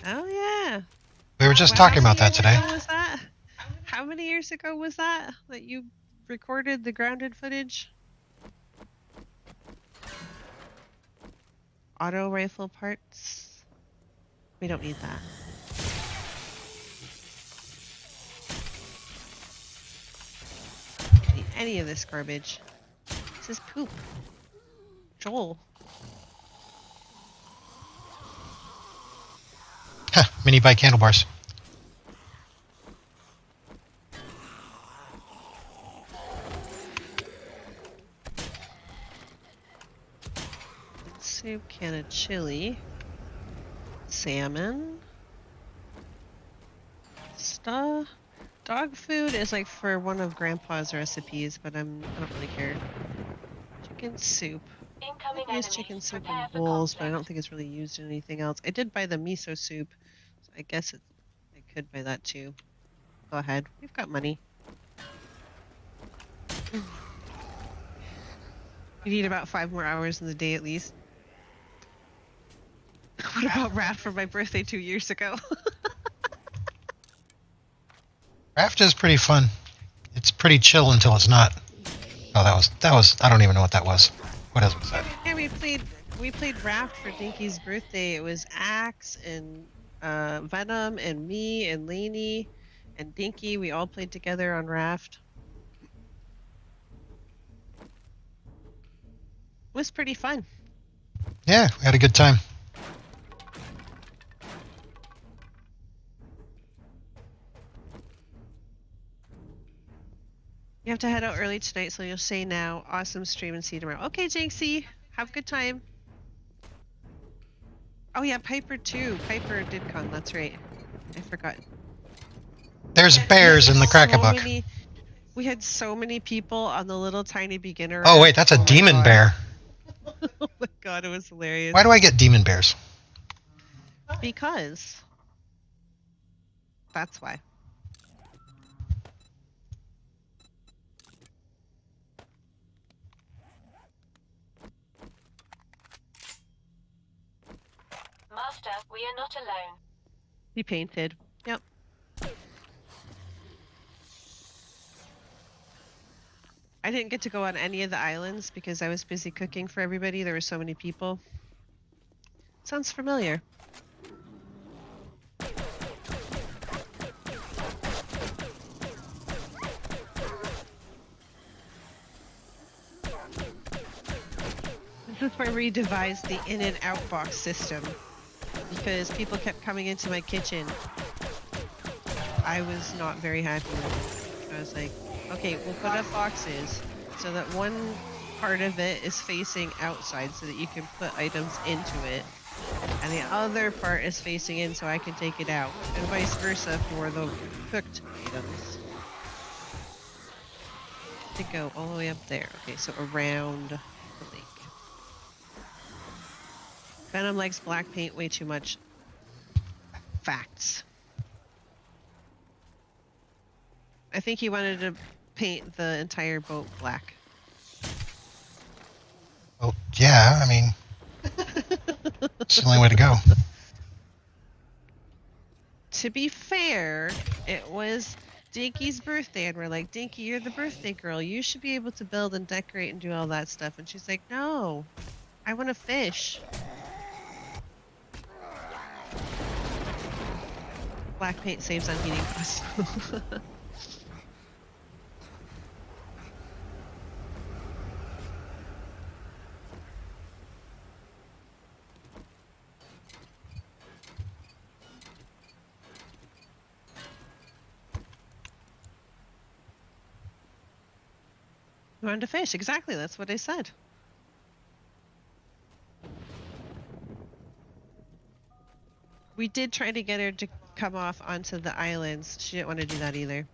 Oh, yeah. We were just Wow, talking about that today. How many years ago was that? How many years ago was that you recorded the grounded footage? Auto rifle parts? We don't need that. Don't need any of this garbage. This is poop. Joel. Huh, mini bike handlebars. Soup, can of chili. Salmon. Stuff. Dog food is like for one of Grandpa's recipes, but I don't really care. Chicken soup. Incoming I use enemies. chicken soup in Prepare for bowls, but I conflict. don't think it's really used in anything else. I did buy the miso soup, so I guess I could buy that too. Go ahead. We've got money. You need about 5 more hours in the day at least. What about Raft for my birthday 2 years ago? Raft is pretty fun. It's pretty chill until it's not. Oh, that was. I don't even know what that was. What else was that? Yeah, we played Raft for Dinky's birthday. It was Axe and Venom and me and Lainey and Dinky. We all played together on Raft. It was pretty fun. Yeah, we had a good time. You have to head out early tonight, so you'll say now. Awesome stream and see you tomorrow. Okay, Jinxie. Have a good time. Oh yeah, Piper too. Piper did come. That's right. I forgot. There's bears in the So Crack-a-Buck. We had so many people on the little tiny beginner Oh ramp. wait, that's a my demon God. bear. Oh my God, it was hilarious. Why do I get demon bears? Because that's why. Master, we are not alone. He painted. Yep. I didn't get to go on any of the islands because I was busy cooking for everybody. There were so many people. Sounds familiar. This is where we devised the in and out box system because people kept coming into my kitchen. I was not very happy with it. I was like, okay, we'll put up boxes so that one part of it is facing outside so that you can put items into it, and the other part is facing in so I can take it out, and vice versa for the cooked items. To go all the way up there. Okay, so around the lake. Venom likes black paint way too much. Facts. I think he wanted to paint the entire boat black. Oh yeah, I mean, it's the only way to go. To be fair, it was Dinky's birthday, and we're like, Dinky, you're the birthday girl. You should be able to build and decorate and do all that stuff. And she's like, no, I want to fish. Black paint saves on heating costs. You wanted to fish, exactly. That's what I said. We did try to get her to come off onto the islands. She didn't want to do that either.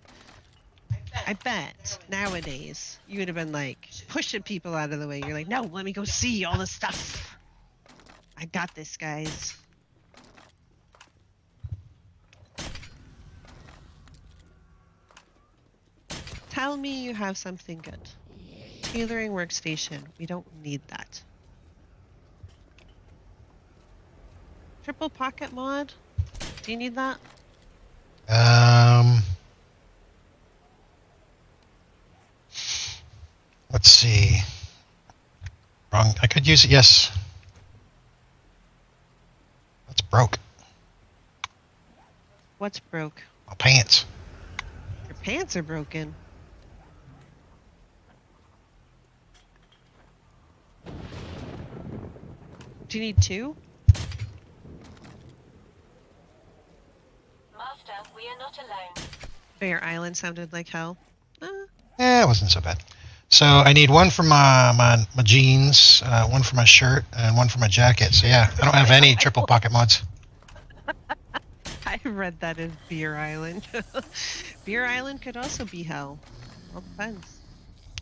I bet nowadays you would have been like pushing people out of the way. You're like, no, let me go see all the stuff. I got this, guys. Tell me you have something good. Tailoring workstation. We don't need that. Triple pocket mod? Do you need that? Let's see. Wrong. I could use it. Yes. That's broke. What's broke? My pants. Your pants are broken. Do you need two? Master, we are not alone. Bear Island sounded like hell. Yeah, it wasn't so bad. So I need one for my jeans, one for my shirt, and one for my jacket. So yeah, I don't have any triple pocket mods. I read that as Beer Island. Beer Island could also be hell. All depends.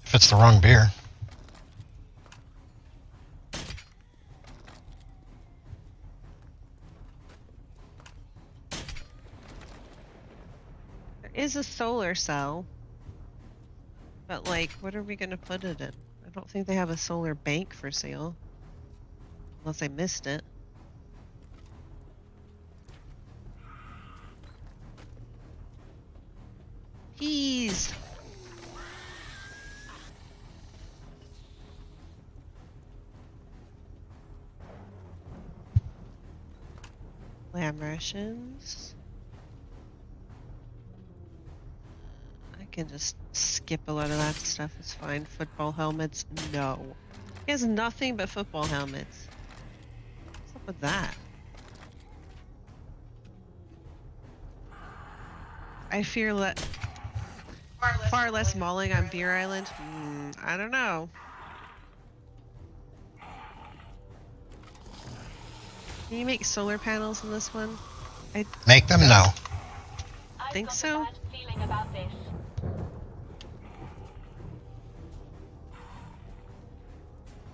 If it's the wrong beer. There is a solar cell. But like, what are we gonna put it in? I don't think they have a solar bank for sale. Unless I missed it. Keys! Lamb rations. I can just skip a lot of that stuff. It's fine. Football helmets? No. He has nothing but football helmets. What's up with that? I fear far less mauling on Beer Island. I don't know. Can you make solar panels in this one? I Make them? No. I've Think got so? a bad feeling about this.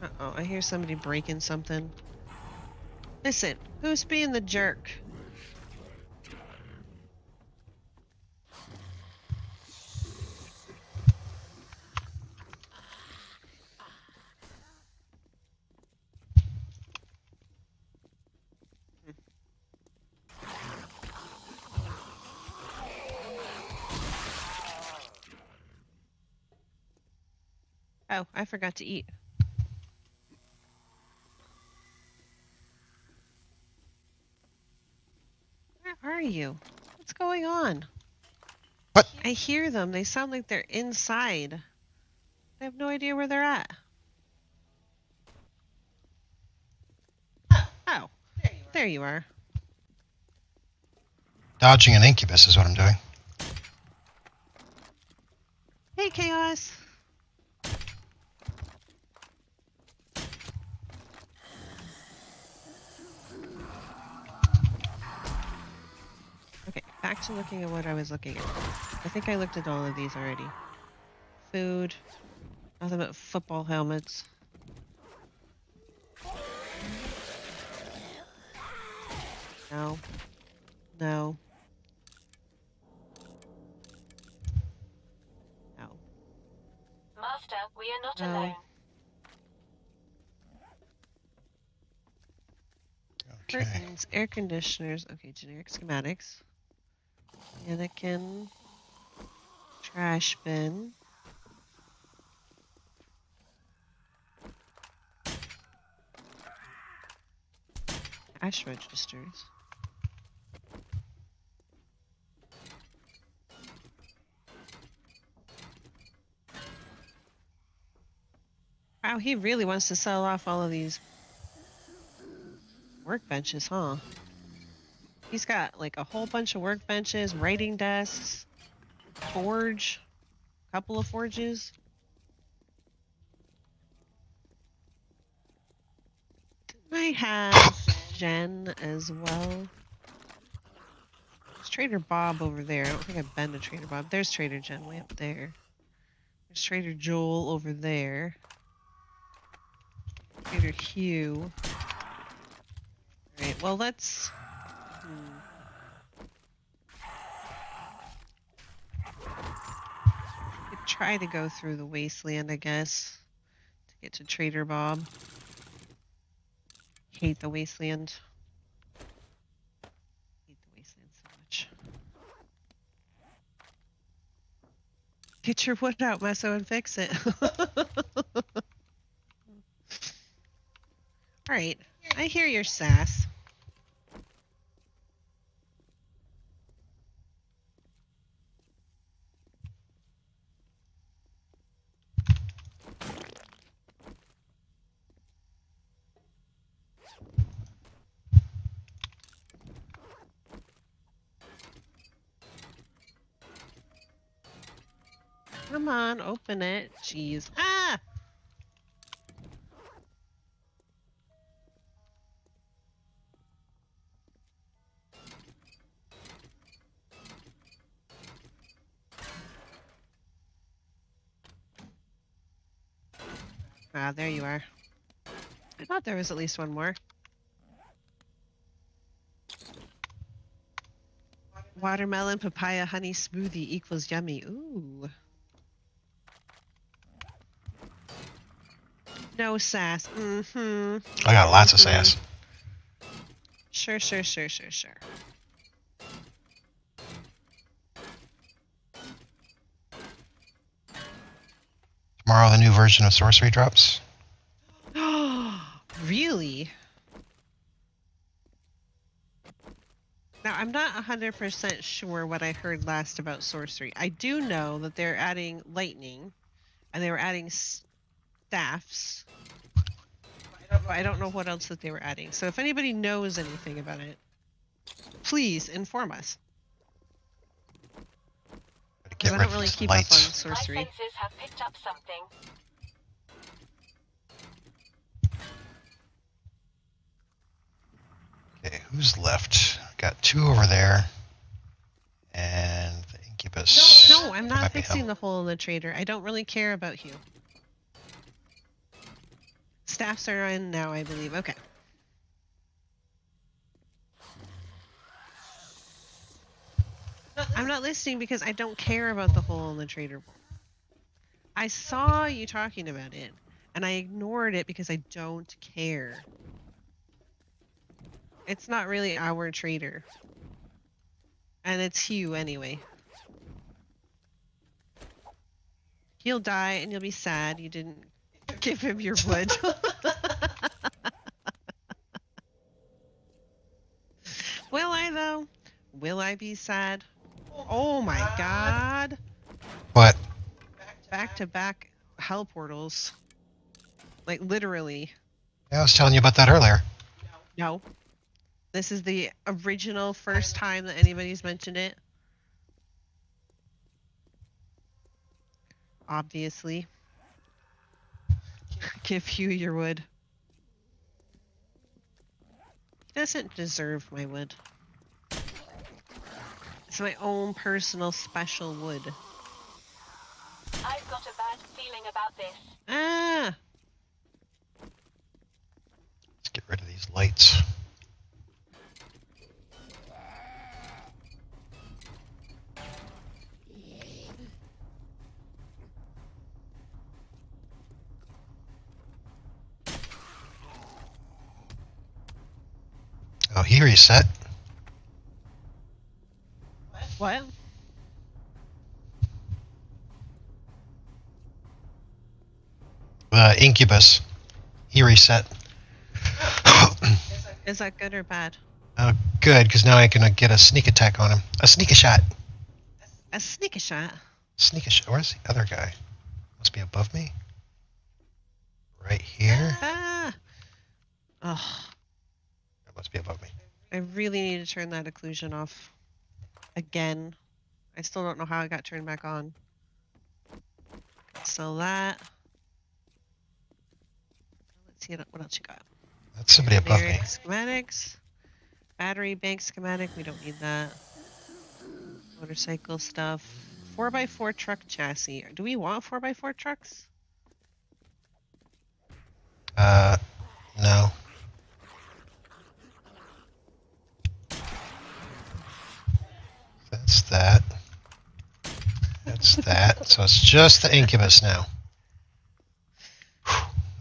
Uh-oh, I hear somebody breaking something. Listen, who's being the jerk? Oh, I forgot to eat. Where are you? What's going on? What? I hear them. They sound like they're inside. I have no idea where they're at. Oh, there you are. Dodging an incubus is what I'm doing. Hey, Chaos. Okay, back to looking at what I was looking at. I think I looked at all of these already. Food. Nothing but football helmets. No. No. No. Master, we are not No. alone. Okay. Curtains, air conditioners. Okay, generic schematics. Mannequin. Trash bin. Cash registers. Wow, he really wants to sell off all of these workbenches, huh? He's got like a whole bunch of workbenches, writing desks, forge, couple of forges. I have Jen as well. There's Trader Bob over there. I don't think I've been to Trader Bob. There's Trader Jen way up there. There's Trader Joel over there. Trader Hugh. Alright, well let's... We could try to go through the wasteland, I guess, to get to Trader Bob. Hate the wasteland. Hate the wasteland so much. Get your wood out, Meso, and fix it. Alright, I hear your sass. Come on, open it. Jeez. Ah! Ah, there you are. I thought there was at least one more. Watermelon, papaya, honey smoothie equals yummy. Ooh. No sass. Mm-hmm. I got lots of sass. Sure. Tomorrow the new version of sorcery drops. Really? Now, I'm not 100% sure what I heard last about sorcery. I do know that they're adding lightning, and they were adding staffs. I don't know what else that they were adding. So if anybody knows anything about it, please inform us. Get I rid don't of really these keep up on lights. My sorcery. senses have picked up something. Okay, who's left? Got two over there. And the incubus. No, I'm not might be fixing him. the hole in the trader. I don't really care about you. Staffs are in now, I believe. Okay. I'm not listening because I don't care about the hole in the trader vault. I saw you talking about it, and I ignored it because I don't care. It's not really our trader. And it's Hugh anyway. He'll die and you'll be sad you didn't give him your wood. Will I though? Will I be sad? Oh my god. What? Back to back hell portals. Like literally. Yeah, I was telling you about that earlier. No. This is the original first time that anybody's mentioned it. Obviously. Give Hugh your wood. He doesn't deserve my wood. It's my own personal special wood. I've got a bad feeling about this. Ah! Let's get rid of these lights. Oh, he reset. What? Incubus. He reset. Is that good or bad? Oh, good, because now I can get a sneak attack on him. A sneak a shot. A sneak a shot. Sneak a shot. Where's the other guy? Must be above me. Right here. Ah! Ugh. That must be above me. I really need to turn that occlusion off. Again. I still don't know how it got turned back on. So that. Let's see what else you got. That's somebody above me. Generic schematics. Battery bank schematic. We don't need that. Motorcycle stuff. 4x4 truck chassis. Do we want 4x4 trucks? No. That's that. That's that. So it's just the Incubus now.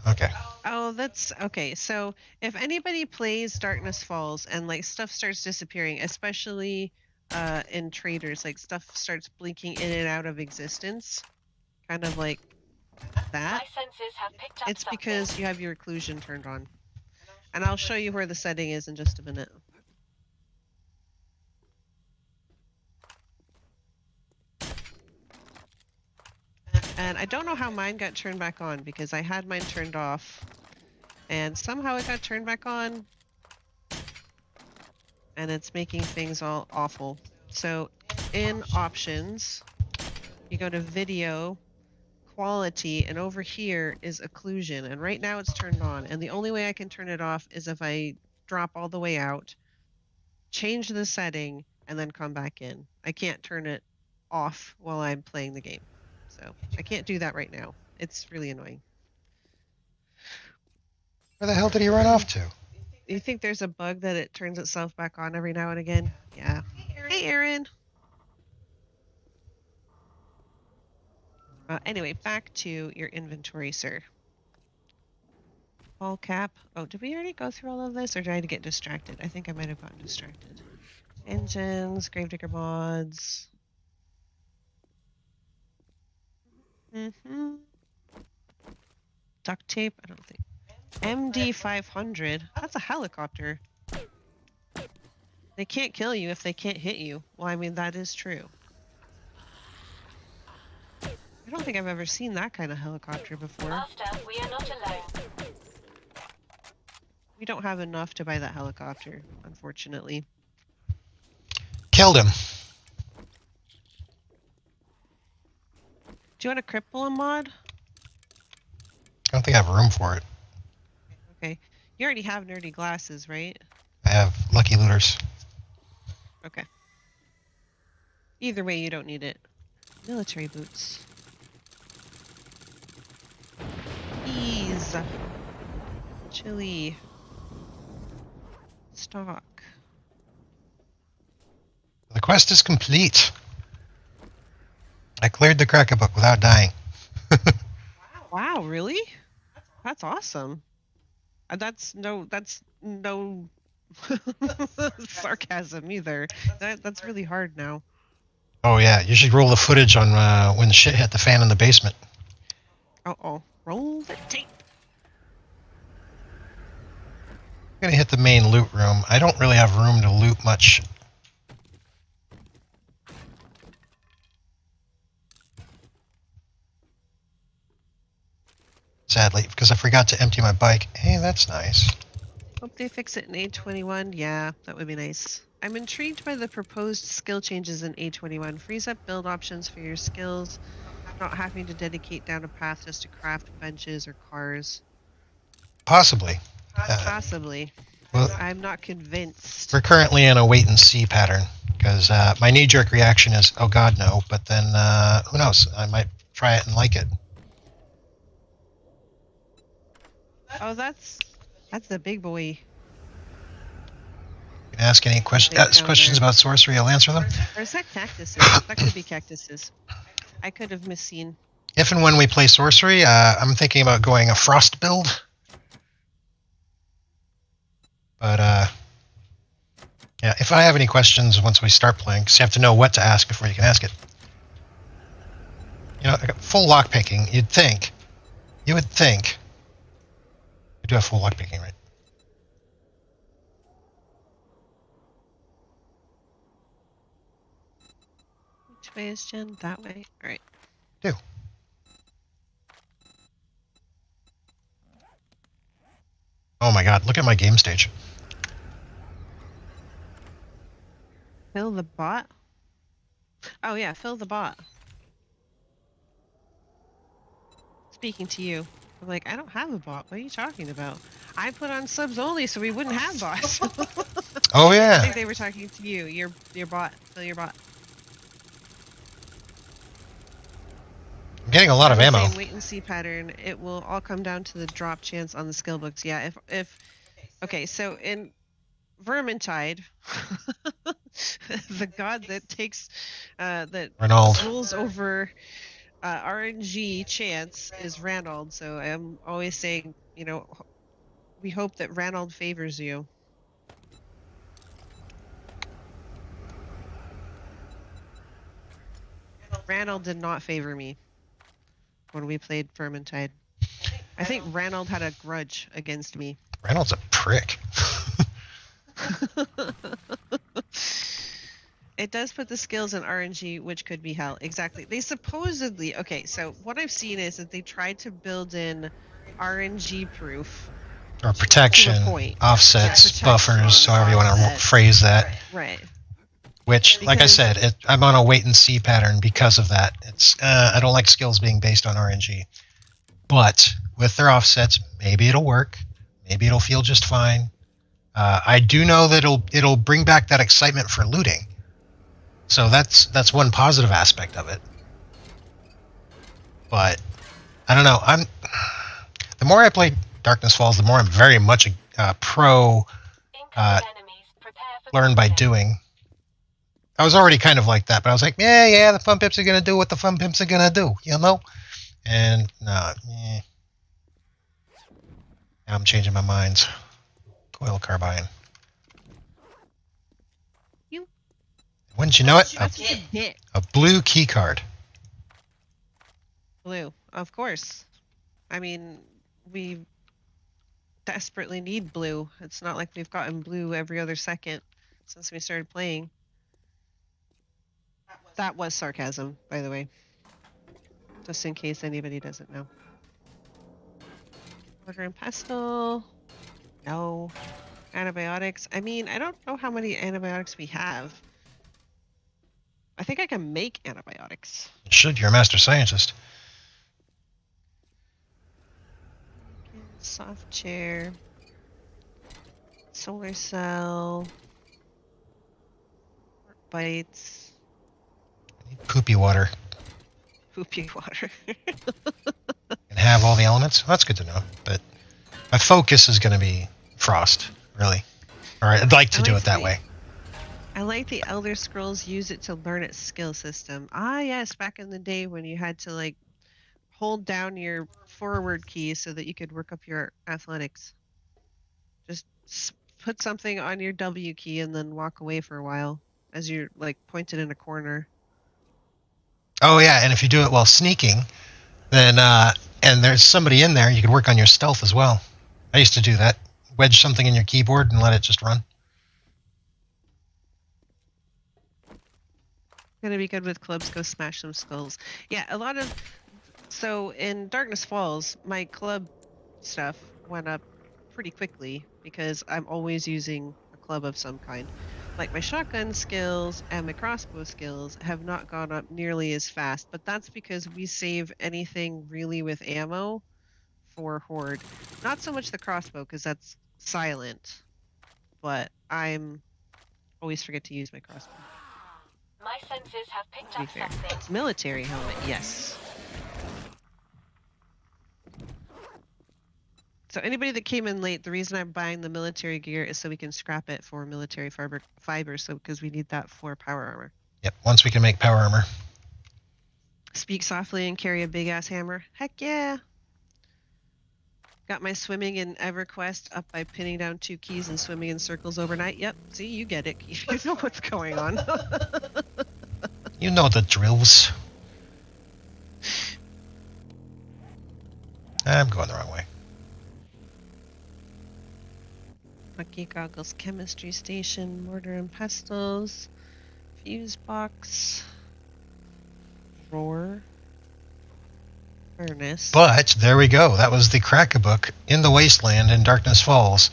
Okay. Oh, that's okay. So if anybody plays Darkness Falls and like stuff starts disappearing, especially in traders, like stuff starts blinking in and out of existence, kind of like that, My senses have picked up it's something. because you have your occlusion turned on. And I'll show you where the setting is in just a minute. And I don't know how mine got turned back on because I had mine turned off and somehow it got turned back on and it's making things all awful. So in options, you go to video, quality, and over here is occlusion. And right now it's turned on. And the only way I can turn it off is if I drop all the way out, change the setting, and then come back in. I can't turn it off while I'm playing the game. So I can't do that right now. It's really annoying. Where the hell did he run off to? You think there's a bug that it turns itself back on every now and again? Yeah. Hey, Aaron. Anyway, back to your inventory, sir. Ball cap. Oh, did we already go through all of this, or did I get distracted? I think I might have gotten distracted. Engines, Gravedigger mods. Duct tape. I don't think. MD500. That's a helicopter. They can't kill you if they can't hit you. Well, I mean, that is true. I don't think I've ever seen that kind of helicopter before. Master, we are not alone. We don't have enough to buy that helicopter, unfortunately. Killed him. Do you want a cripple him mod? I don't think I have room for it. Okay. You already have nerdy glasses, right? I have lucky looters. Okay. Either way, you don't need it. Military boots. Ease. Chili. Stock. The quest is complete. I cleared the Cracker Book without dying. Wow, really? That's awesome. That's no sarcasm either. That's really hard now. Oh yeah, you should roll the footage on when the shit hit the fan in the basement. Uh-oh. Roll the tape. I'm gonna hit the main loot room. I don't really have room to loot much. Sadly, because I forgot to empty my bike. Hey, that's nice. Hope they fix it in A21. Yeah, that would be nice. I'm intrigued by the proposed skill changes in A21. Frees up build options for your skills, not having to dedicate down a path just to craft benches or cars. Possibly. Possibly. Well, I'm not convinced. we're currently in a wait-and-see pattern, because my knee-jerk reaction is, oh god, no, but then, who knows, I might try it and like it. Oh, that's the big boy. You can ask any questions about sorcery, I'll answer them. Or is that cactuses? That could be cactuses. I could have misseen. If and when we play sorcery, I'm thinking about going a frost build. But, yeah, if I have any questions once we start playing, because you have to know what to ask before you can ask it. You know, full lockpicking, you would think. We do have full lockpicking, right? Which way is Jen? That way? Alright. Do. Oh my god, look at my game stage. Fill the bot? Oh yeah, fill the bot. Speaking to you. I'm like, I don't have a bot. What are you talking about? I put on subs only so we wouldn't have bots. Oh I yeah. think they were talking to you. Your bot. Fill your bot. I'm getting a lot of ammo. Same wait and see pattern. It will all come down to the drop chance on the skill books. Yeah, if okay, so in Vermintide, the god that takes that Renauld. rules over RNG chance is Ranald. So I'm always saying, you know, we hope that Ranald favors you. Ranald did not favor me when we played Vermintide. I think Ranald had a grudge against me. Reynolds a prick. It does put the skills in RNG, which could be hell. Exactly. They supposedly... Okay, so what I've seen is that they tried to build in RNG proof. Or protection, offsets, protection, buffers, however you want to offset. phrase that. Right. Which, like I Because- said, I'm on a wait-and-see pattern because of that. It's I don't like skills being based on RNG. But with their offsets, maybe it'll work. Maybe it'll feel just fine. I do know that it'll bring back that excitement for looting. So that's one positive aspect of it. But I don't know. The more I play Darkness Falls, the more I'm very much a pro Incoming enemies. Prepare for learn by combat. doing. I was already kind of like that, but I was like, yeah, the fun pimps are gonna do what the fun pimps are gonna do, you know? And no, now I'm changing my minds. Coil carbine. You- Wouldn't you know it? That's what you get. A blue key card. Blue. Of course. I mean, we desperately need blue. It's not like we've gotten blue every other second since we started playing. That was sarcasm, by the way. Just in case anybody doesn't know. Mortar and pestle. No. Antibiotics. I mean, I don't know how many antibiotics we have. I think I can make antibiotics. Should, you're a master scientist. Soft chair. Solar cell. Bites. Poopy water. Poopy water. And have all the elements. Well, that's good to know. But My focus is going to be frost, really. Or I'd like to do it that way. I like the Elder Scrolls use it to learn its skill system. Ah, yes, back in the day when you had to like hold down your forward key so that you could work up your athletics. Just put something on your W key and then walk away for a while as you're like pointed in a corner. Oh yeah, and if you do it while sneaking, then and there's somebody in there, you could work on your stealth as well. I used to do that. Wedge something in your keyboard and let it just run. Gonna be good with clubs. Go smash some skulls. Yeah, a lot of. So in Darkness Falls, my club stuff went up pretty quickly because I'm always using a club of some kind. Like my shotgun skills and my crossbow skills have not gone up nearly as fast, but that's because we save anything really with ammo for Horde. Not so much the crossbow because that's silent, but I'm always forget to use my crossbow. My senses have picked To be up fair. something. Military helmet, yes. So anybody that came in late, the reason I'm buying the military gear is so we can scrap it for military fiber, so because we need that for power armor. Yep, once we can make power armor. Speak softly and carry a big ass hammer. Heck yeah. Got my swimming in EverQuest up by pinning down 2 keys and swimming in circles overnight. Yep, see, you get it. You know what's going on. You know the drills. I'm going the wrong way. Lucky goggles, chemistry station, mortar and pestles, fuse box, drawer, furnace. But there we go. That was the Crack-a-Book in the Wasteland in Darkness Falls.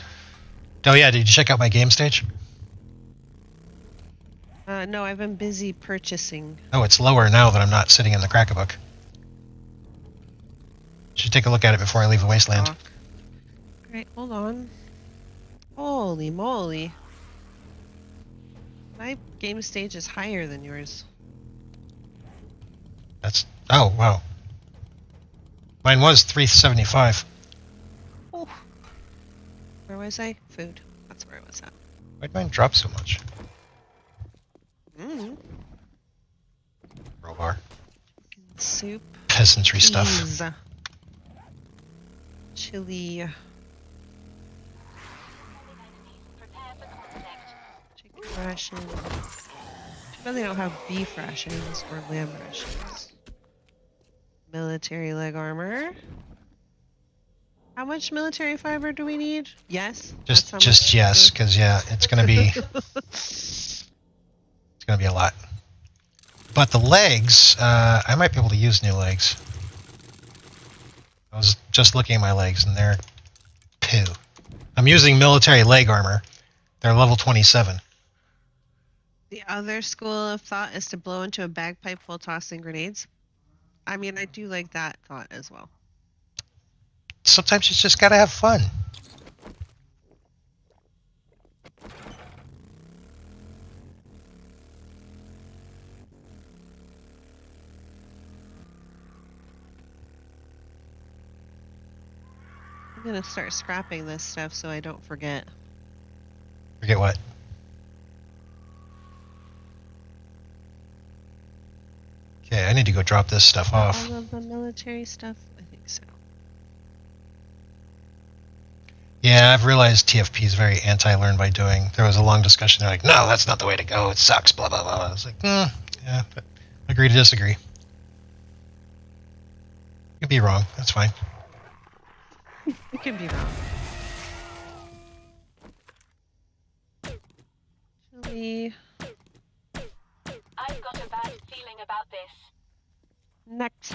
Oh yeah, did you check out my game stage? No, I've been busy purchasing. Oh, it's lower now that I'm not sitting in the Crack-a-Book. Should take a look at it before I leave the Wasteland. Alright, hold on. Holy moly. My game stage is higher than yours. That's... Oh, wow. Mine was 375. Oh. Where was I? Food. That's where I was at. Why'd mine drop so much? Crowbar. Soup. Peasantry stuff. Cheese. Chili. Chicken ration. Too bad they don't have beef rations or lamb rations. Military leg armor. How much military fiber do we need? Yes. Just yes, because yeah, it's gonna be it's gonna be a lot. But the legs, I might be able to use new legs. I was just looking at my legs and they're poo. I'm using military leg armor. They're level 27. The other school of thought is to blow into a bagpipe while tossing grenades. I mean, I do like that thought as well. Sometimes you just gotta have fun. I'm gonna start scrapping this stuff so I don't forget. Forget what? Okay, I need to go drop this stuff off. All of the military stuff? I think so. Yeah, I've realized TFP is very anti-learn by doing. There was a long discussion. They're like, no, that's not the way to go. It sucks, blah, blah, blah. I was like, yeah, but agree to disagree. You'd be wrong. That's fine. You can be wrong. Chili. I've got a bad feeling about this. Next.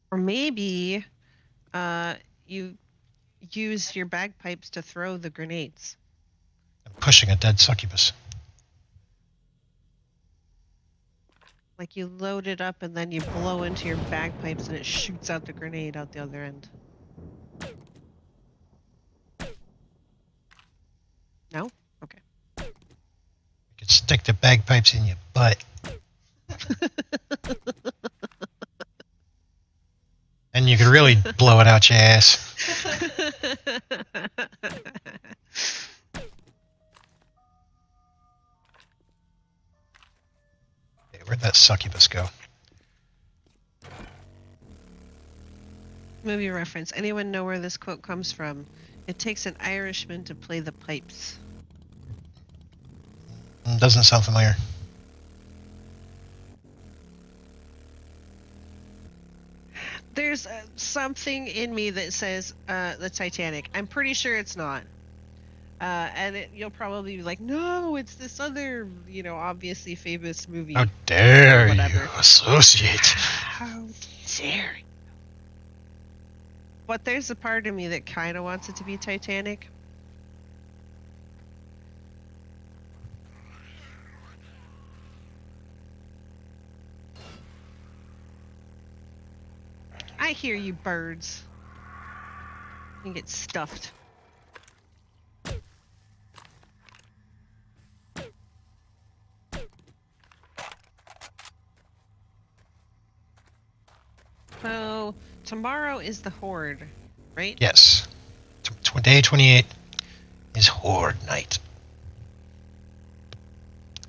Or maybe you use your bagpipes to throw the grenades. I'm pushing a dead succubus. Like you load it up and then you blow into your bagpipes and it shoots out the grenade out the other end. No? Okay. You could stick the bagpipes in your butt. And you could really blow it out your ass. Okay, where'd that succubus go? Movie reference. Anyone know where this quote comes from? It takes an Irishman to play the pipes. Doesn't sound familiar. There's something in me that says the Titanic. I'm pretty sure it's not. And you'll probably be like, no, it's this other, obviously famous movie. How dare whatever. you associate? How dare you? But there's a part of me that kind of wants it to be Titanic. I hear you, birds. You can get stuffed. So, tomorrow is the Horde, right? Yes. Day 28 is Horde night.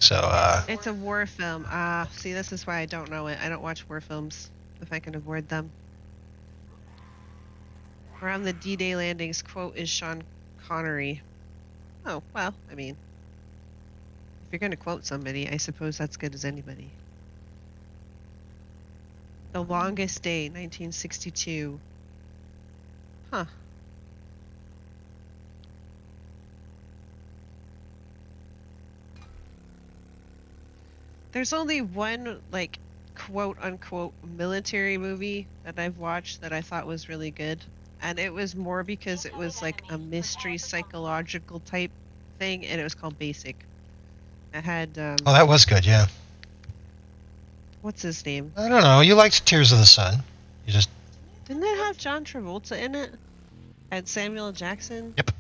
So, It's a war film. See, this is why I don't know it. I don't watch war films if I can avoid them. Around the D-Day landings, quote is Sean Connery. Oh, well, I mean, if you're going to quote somebody, I suppose that's good as anybody. The Longest Day, 1962. Huh. There's only one, like, quote-unquote military movie that I've watched that I thought was really good. And it was more because it was, like, a mystery psychological type thing, and it was called Basic. It had, oh, that was good, yeah. what's his name? I don't know. You liked Tears of the Sun. You just... Didn't it have John Travolta in it? And Samuel L. Jackson? Yep.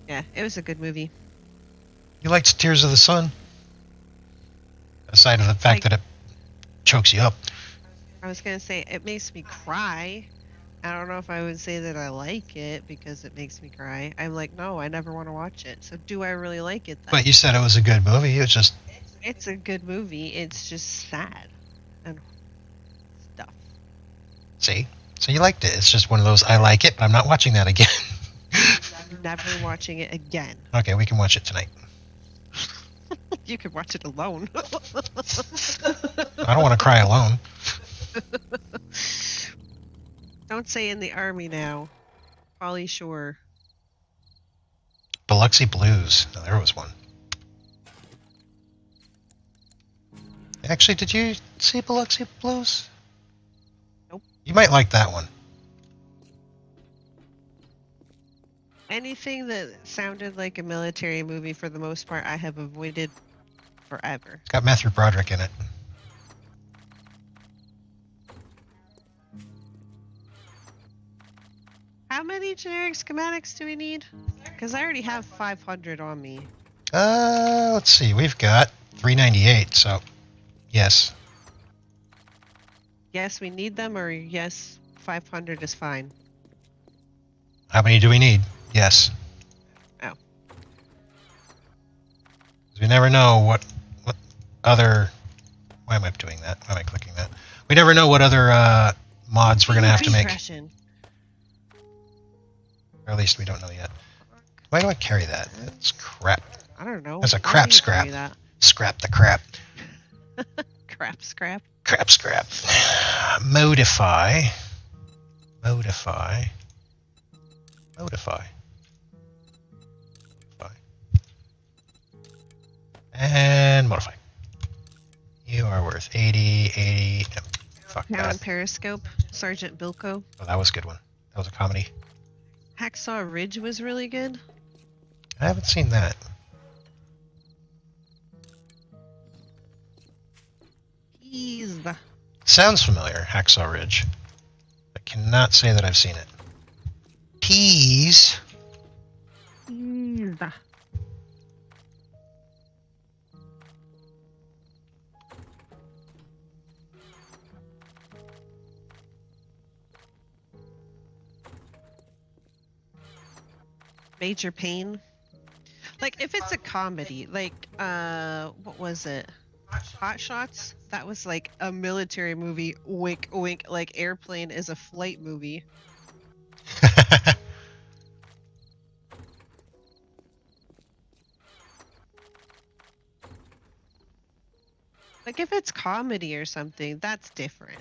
Yeah, it was a good movie. You liked Tears of the Sun. Aside of the fact that it chokes you up. I was going to say, it makes me cry. I don't know if I would say that I like it because it makes me cry. I'm like, no, I never want to watch it. So do I really like it then? But you said it was a good movie. It was just... It's a good movie. It's just sad and stuff. See? So you liked it. It's just one of those, I like it, but I'm not watching that again. I'm never watching it again. Okay, we can watch it tonight. You could watch it alone. I don't want to cry alone. Don't say in the army now. Polly Shore. Biloxi Blues. No, there was one. Actually, did you see Biloxi Blues? Nope. You might like that one. Anything that sounded like a military movie, for the most part, I have avoided forever. It's got Matthew Broderick in it. How many generic schematics do we need? Because I already have 500 on me. Let's see. We've got 398, so yes. Yes, we need them, or yes, 500 is fine. How many do we need? Yes. Oh. 'Cause we never know what other... Why am I doing that? Why am I clicking that? We never know what other mods we're going to have to make. Repression. Or at least we don't know yet. Why do I carry that? That's crap. I don't know. That's a Why crap do you scrap. carry that? Scrap the crap. Crap scrap. Crap scrap. Modify. Modify. Modify. Modify. And modify. You are worth 80, 80. No, fuck Now on that. Periscope, Sergeant Bilko. Oh, that was a good one. That was a comedy. Hacksaw Ridge was really good. I haven't seen that. Peas. Sounds familiar, Hacksaw Ridge. I cannot say that I've seen it. Peas. Peas. Major Pain. Like, if it's a comedy, like, what was it? Hot Shots? That was like a military movie, wink, wink, like Airplane is a flight movie. Like, if it's comedy or something, that's different.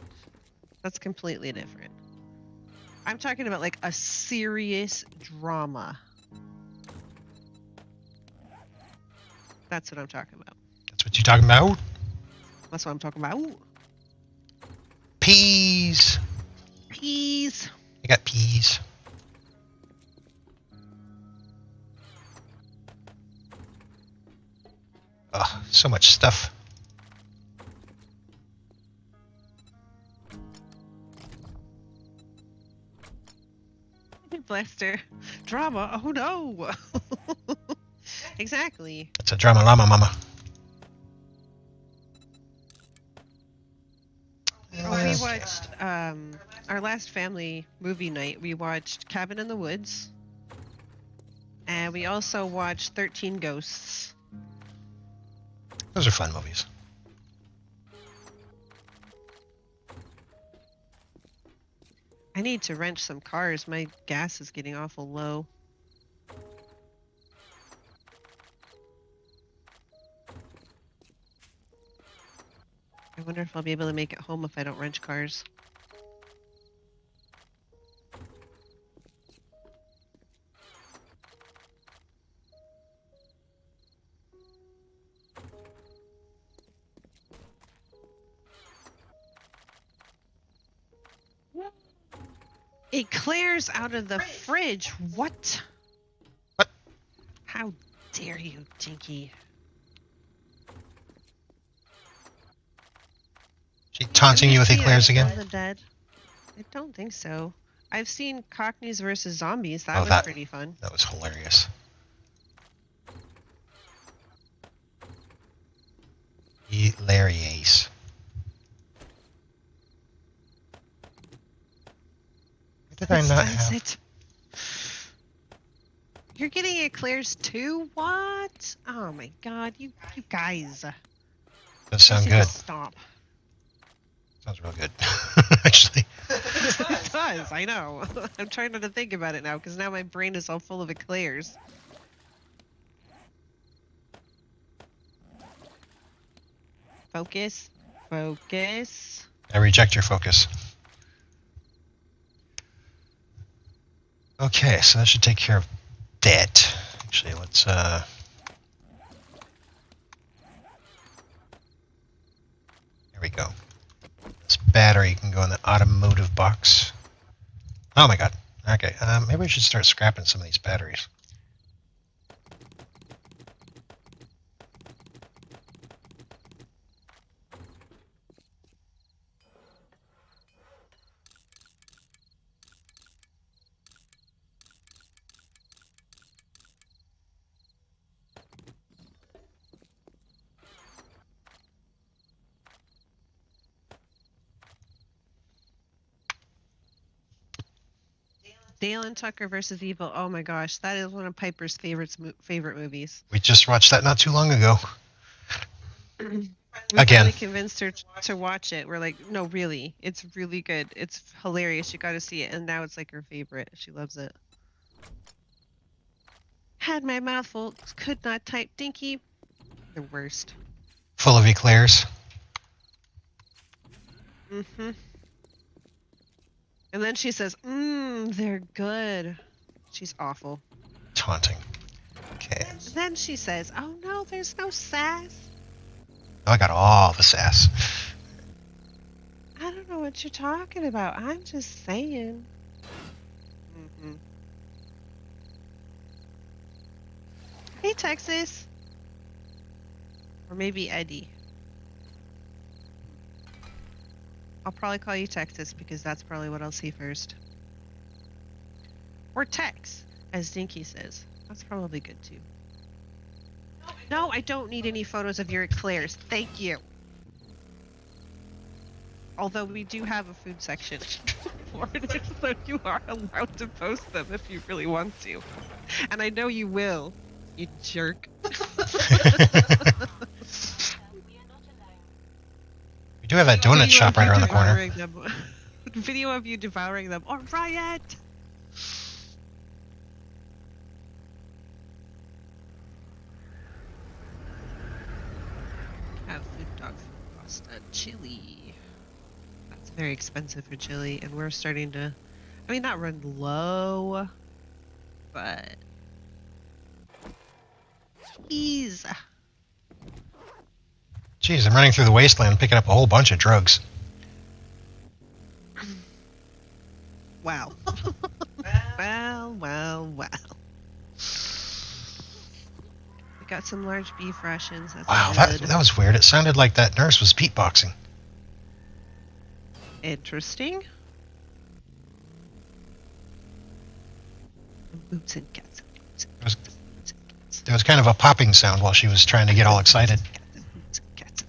That's completely different. I'm talking about like a serious drama. That's what I'm talking about. That's what you talking about? That's what I'm talking about. Ooh, Peas. peas. I got peas. Oh, so much stuff. Blaster. Drama. Oh no. Exactly. It's a drama llama, mama. Oh, we watched our last family movie night. We watched Cabin in the Woods, and we also watched 13 Ghosts. Those are fun movies. I need to wrench some cars. My gas is getting awful low. I wonder if I'll be able to make it home if I don't wrench cars. Eclairs out of the fridge. What? What? How dare you, Tinky? She taunting you with eclairs Dawn again? of the Dead? I don't think so. I've seen Cockneys versus Zombies. That Oh, was that- pretty fun. That was hilarious. Hilarious. What did I not have? It. You're getting eclairs too? What? Oh my god, you guys. Does sound You need to good. Stop. Sounds real good, actually. It does, I know. I'm trying not to think about it now because now my brain is all full of eclairs. Focus. Focus. I reject your focus. Okay, so that should take care of that. Actually, let's There we go. This battery can go in the automotive box. Oh my god. Okay, maybe we should start scrapping some of these batteries. Dale and Tucker versus Evil. Oh my gosh, that is one of Piper's favorite movies. We just watched that not too long ago. We Again. finally convinced her to watch it. We're like, no, really, it's really good. It's hilarious. You got to see it. And now it's like her favorite. She loves it. Had my mouth full. Could not type. Dinky. The worst. Full of eclairs. Mm-hmm. And then she says, they're good. She's awful. Taunting. Okay. And then she says, oh no, there's no sass. Oh, I got all the sass. I don't know what you're talking about. I'm just saying. Mm-hmm. Hey, Texas. Or maybe Eddie. I'll probably call you Texas because that's probably what I'll see first. Or Tex, as Dinky says. That's probably good too. No, I don't need any photos of your eclairs. Thank you. Although we do have a food section for it, so you are allowed to post them if you really want to. And I know you will, you jerk. We are not alone. We do have that donut shop right around the corner. Video of you devouring them. Or riot! Have food dog food pasta chili. That's very expensive for chili, and we're starting to, I mean, not run low, but jeez. Jeez, I'm running through the wasteland picking up a whole bunch of drugs. Wow. Well. We got some large beef rations. That's Wow, good. that was weird. It sounded like that nurse was beatboxing. Interesting. Boots and cats. There was kind of a popping sound while she was trying to get all excited. Cats.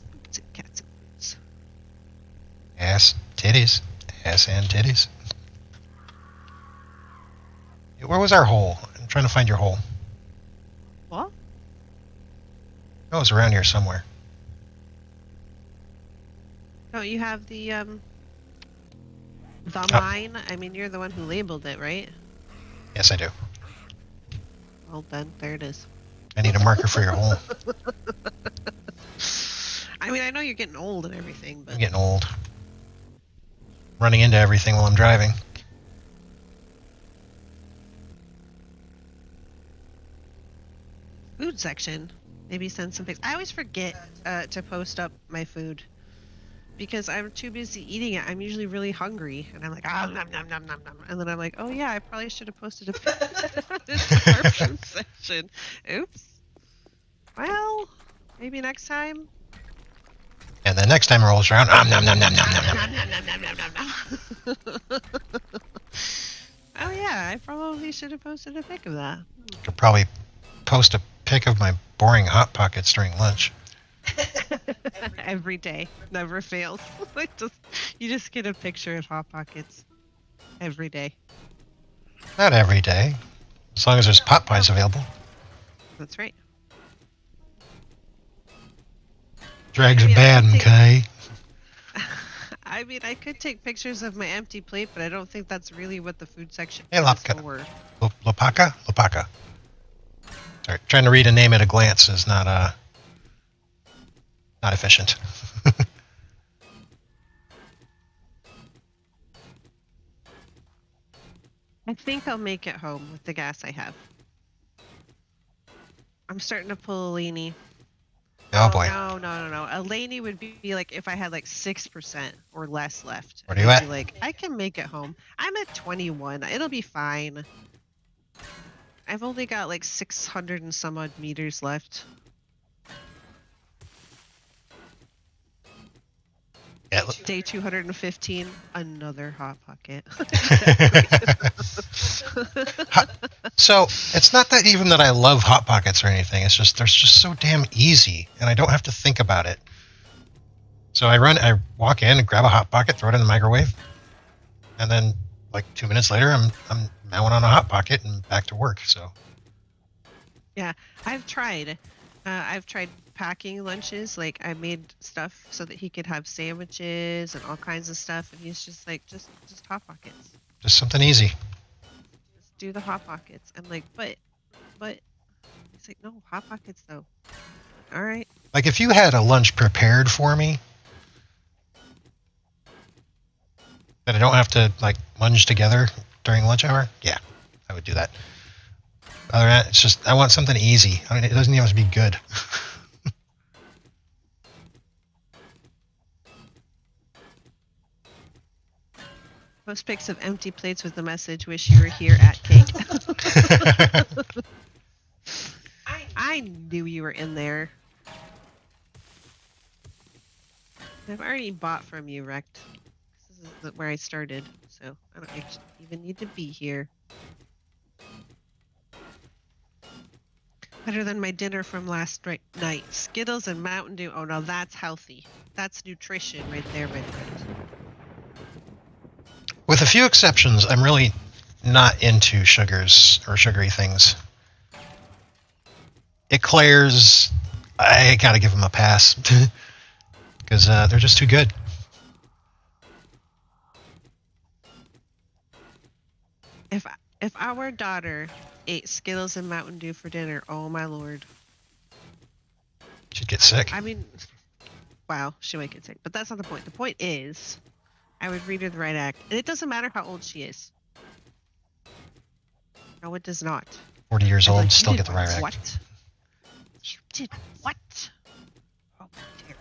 Ass, titties. Ass and titties. Where was our hole? I'm trying to find your hole. What? Oh, it was around here somewhere. Don't you have the mine? I mean, you're the one who labeled it, right? Yes, I do. Well, then, there it is. I need a marker for your hole. I mean, I know you're getting old and everything, but... I'm getting old. Running into everything while I'm driving. Food section. Maybe send some pics. I always forget to post up my food because I'm too busy eating it. I'm usually really hungry, and I'm like, nom, nom, nom, nom, nom. And then I'm like, oh yeah, I probably should have posted a our food section. Oops. Well, maybe next time. And the next time it rolls around, nom nom nom nom nom nom nom. Nom, nom, nom, nom, nom, nom, nom. Oh yeah, I probably should have posted a pic of that. Could probably post a pic of my boring Hot Pockets during lunch. Every day, never fails. You just get a picture of Hot Pockets every day. Not every day, as long as there's pot pies available. That's right. Drags are bad, okay? I mean, I could take pictures of my empty plate, but I don't think that's really what the food section Hey, is Lopka. for. Lopaka? Lopaka. Sorry, trying to read a name at a glance is not efficient. I think I'll make it home with the gas I have. I'm starting to pull a Laney. Oh boy. No. A Laney would be like if I had like 6% or less left. Where are you I'd at? be like, I can make it home. I'm at 21. It'll be fine. I've only got like 600 and some odd meters left. Yeah, Day 215, another Hot Pocket. So it's not that even that I love Hot Pockets or anything. It's just they're just so damn easy, and I don't have to think about it. So I walk in and grab a Hot Pocket, throw it in the microwave, and then like 2 minutes later, I'm mowing on a Hot Pocket and back to work. So Yeah, I've tried. I've tried packing lunches. Like I made stuff so that he could have sandwiches and all kinds of stuff, and he's just like, just Hot Pockets. just something easy. Just do the Hot Pockets. I'm like, but. He's like, no, Hot Pockets though. All right. Like if you had a lunch prepared for me that I don't have to like munge together during lunch hour, yeah, I would do that. Other than that, it's just I want something easy. I mean, it doesn't even have to be good. Post pics of empty plates with the message, wish you were here at cake. I knew you were in there. I've already bought from you, Rect. This is where I started, so I don't actually even need to be here. Better than my dinner from last night. Skittles and Mountain Dew. Oh, no, that's healthy. That's nutrition right there, my friend. With a few exceptions, I'm really not into sugars or sugary things. Eclairs, I gotta give them a pass. Because they're just too good. If our daughter ate Skittles and Mountain Dew for dinner, oh my lord. She'd get sick. I mean, wow, she might get sick. But that's not the point. The point is, I would read her the right act. And it doesn't matter how old she is. No, it does not. 40 years I'm old, like, still "You get the did right act. What? You did what? Oh, dear.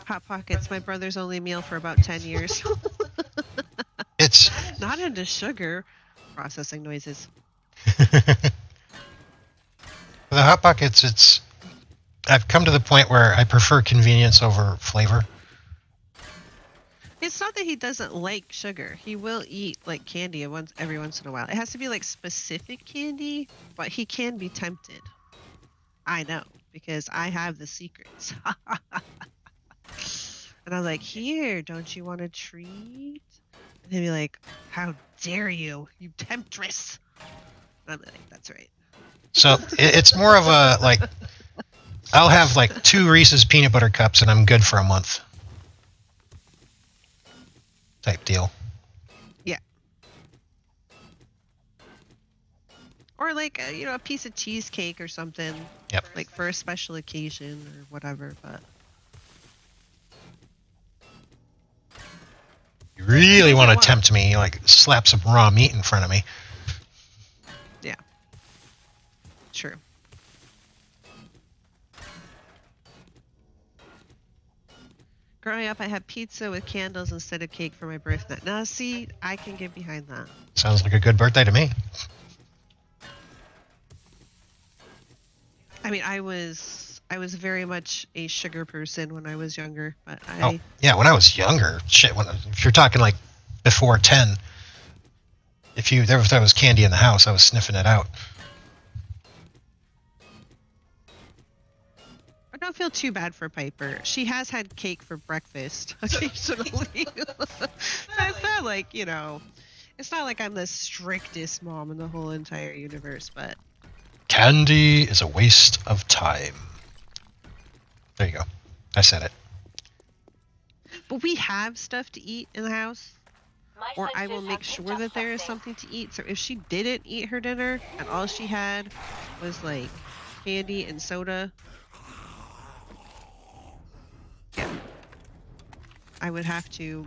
Hot Pockets, my brother's only meal for about 10 years. It's Not into sugar. Processing noises. the Hot Pockets. I've come to the point where I prefer convenience over flavor. It's not that he doesn't like sugar. He will eat like candy every once in a while. It has to be like specific candy, but he can be tempted. I know because I have the secrets. And I'm like, here, don't you want a treat? And he'd be like, how dare you, you temptress. And I'm like, that's right. So it's more of a, like, I'll have like 2 Reese's peanut butter cups and I'm good for a month. Type deal. Yeah. Or like, a piece of cheesecake or something. Yep. Like for a special occasion or whatever, but. You really want to tempt me, like slap some raw meat in front of me. Yeah. True. Growing up, I had pizza with candles instead of cake for my birthday. Now, see, I can get behind that. Sounds like a good birthday to me. I mean, I was very much a sugar person when I was younger, but Oh, yeah, when I was younger, shit, if you're talking like before 10, if there was candy in the house, I was sniffing it out. I don't feel too bad for Piper. She has had cake for breakfast occasionally. It's not like, it's not like I'm the strictest mom in the whole entire universe, but Candy is a waste of time. There you go. I said it. But we have stuff to eat in the house, or I will make sure that there is something to eat. So if she didn't eat her dinner and all she had was like candy and soda, yeah, I would have to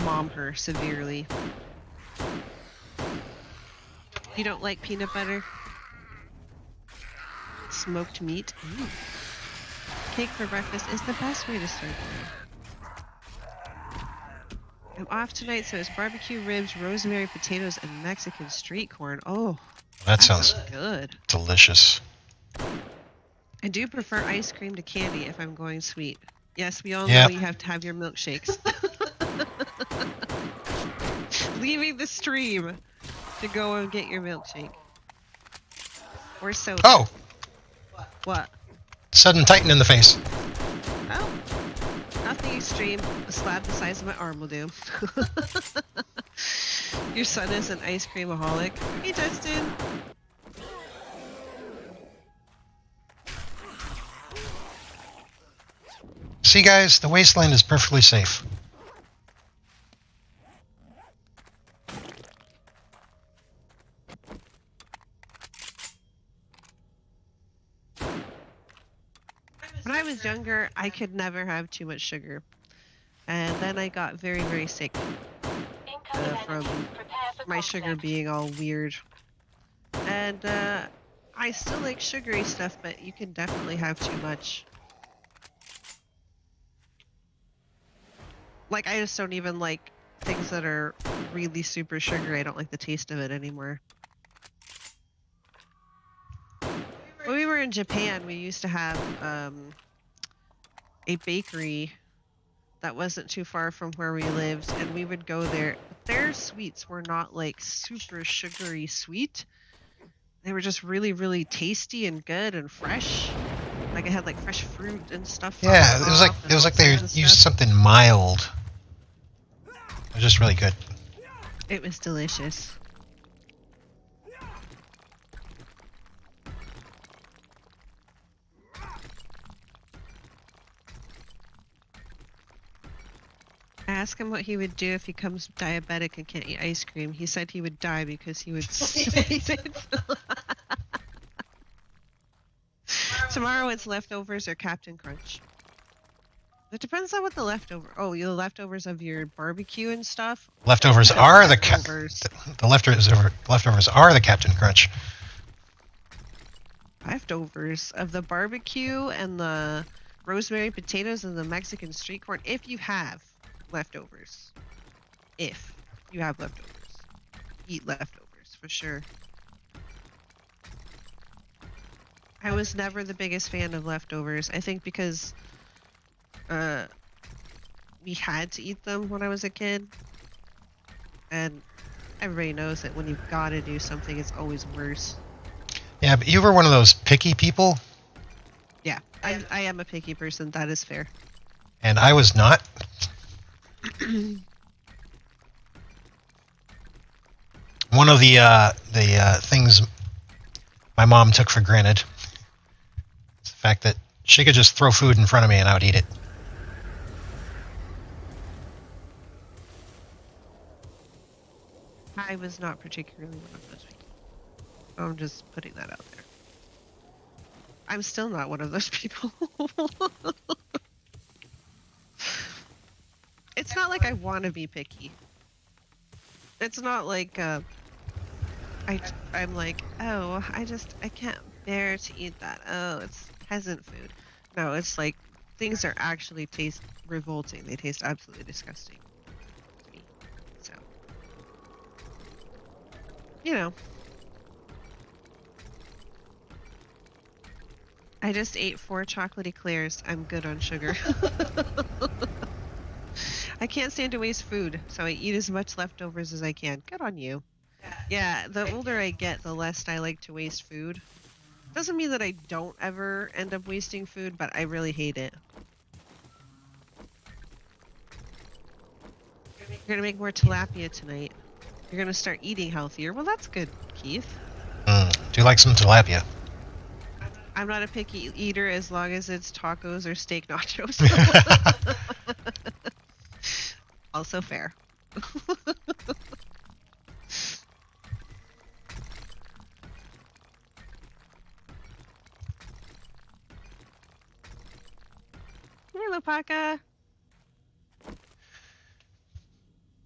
mom her severely. You don't like peanut butter? Smoked meat? Ooh. Cake for breakfast is the best way to start the day. I'm off tonight, so it's barbecue ribs, rosemary potatoes, and Mexican street corn. Oh, That sounds good. delicious. I do prefer ice cream to candy if I'm going sweet. Yes, we all know you have to have your milkshakes. Leaving the stream to go and get your milkshake. Or soda. Oh! What? Sudden Titan in the face. Oh. Nothing extreme. A slab the size of my arm will do. Your son is an ice creamaholic. Hey, Dustin. See, guys, the wasteland is perfectly safe. When I was younger, I could never have too much sugar. And then I got very, very sick from my sugar being all weird. And I still like sugary stuff, but you can definitely have too much. Like, I just don't even like things that are really super sugary. I don't like the taste of it anymore. When we were in in Japan, we used to have a bakery that wasn't too far from where we lived, and we would go there. Their sweets were not like super sugary sweet. They were just really, really tasty and good and fresh. Like it had like fresh fruit and stuff. on Yeah, top it was like and they all sorts of used stuff. something mild. It was just really good. It was delicious. I asked him what he would do if he comes diabetic and can't eat ice cream. He said he would die because he would squeeze it. Tomorrow it's leftovers or Captain Crunch. It depends on what the leftover. Oh, the leftovers of your barbecue and stuff. Leftovers are the leftovers. the leftovers are the Captain Crunch. Leftovers of the barbecue and the rosemary potatoes and the Mexican street corn. If you have leftovers, if you have leftovers, eat leftovers for sure. I was never the biggest fan of leftovers. I think because we had to eat them when I was a kid, and everybody knows that when you've got to do something, it's always worse. Yeah, but you were one of those picky people, Yeah, I am a picky person. That is fair. and I was not. One of the things my mom took for granted is the fact that she could just throw food in front of me and I would eat it. I was not particularly one of those people. I'm just putting that out there. I'm still not one of those people. It's not like I want to be picky. It's not like I'm like, oh, I can't bear to eat that. Oh, it's peasant food. No, it's like things are actually taste revolting. They taste absolutely disgusting to me. So, you know. I just ate 4 chocolate eclairs. I'm good on sugar. I can't stand to waste food, so I eat as much leftovers as I can. Good on you. Yeah, the older I get, the less I like to waste food. Doesn't mean that I don't ever end up wasting food, but I really hate it. You're gonna make more tilapia tonight. You're gonna start eating healthier. Well, that's good, Keith. Do you like some tilapia? I'm not a picky eater as long as it's tacos or steak nachos. Also fair. Hey, Lopaka.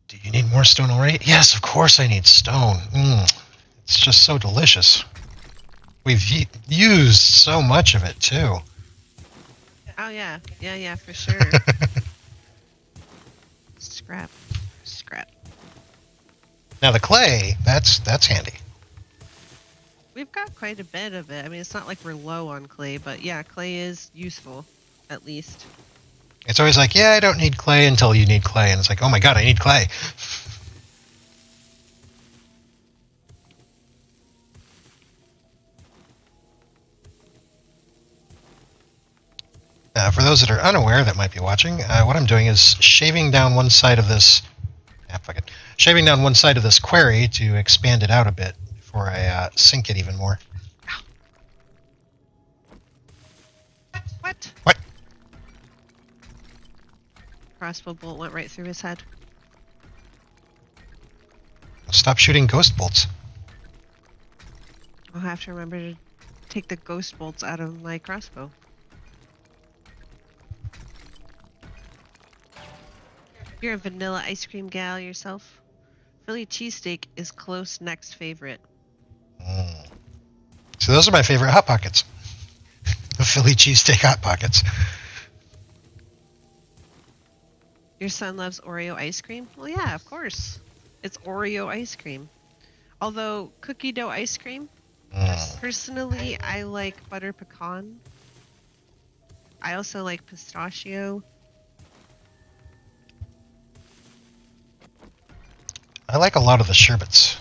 Do you need more stone already? Yes, of course I need stone. It's just so delicious. We've used so much of it, too. Oh, yeah. Yeah, for sure. Scrap. Now the clay, that's handy. We've got quite a bit of it. I mean, it's not like we're low on clay, but yeah, clay is useful, at least. It's always like, yeah, I don't need clay until you need clay. And it's like, oh my god, I need clay. For those that are unaware that might be watching, what I'm doing is shaving down one side of this. Shaving down one side of this quarry to expand it out a bit before I sink it even more. What? What? Crossbow bolt went right through his head. Stop shooting ghost bolts. I'll have to remember to take the ghost bolts out of my crossbow. You're a vanilla ice cream gal yourself. Philly cheesesteak is close next favorite. So those are my favorite Hot Pockets. The Philly cheesesteak Hot Pockets. Your son loves Oreo ice cream? Well, yeah, of course. It's Oreo ice cream. Although cookie dough ice cream, Personally, I like butter pecan. I also like pistachio. I like a lot of the sherbets.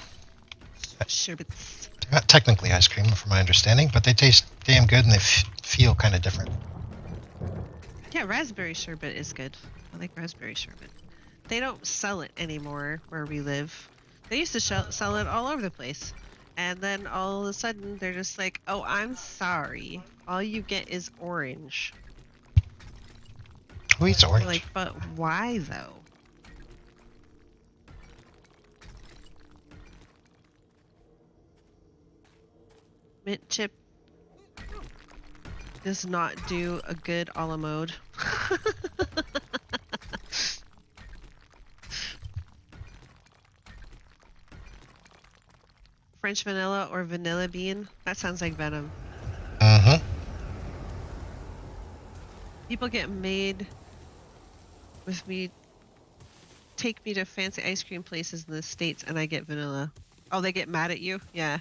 Sherbets. They're not technically ice cream, from my understanding, but they taste damn good and they feel kind of different. Yeah, raspberry sherbet is good. I like raspberry sherbet. They don't sell it anymore where we live. They used to sell it all over the place. And then all of a sudden, they're just like, oh, I'm sorry. All you get is orange. Who eats We're orange? like, but why though? Mint chip does not do a good a la mode. French vanilla or vanilla bean? That sounds like venom. Mm-hmm. People get made with me, take me to fancy ice cream places in the States and I get vanilla. Oh, they get mad at you? Yeah.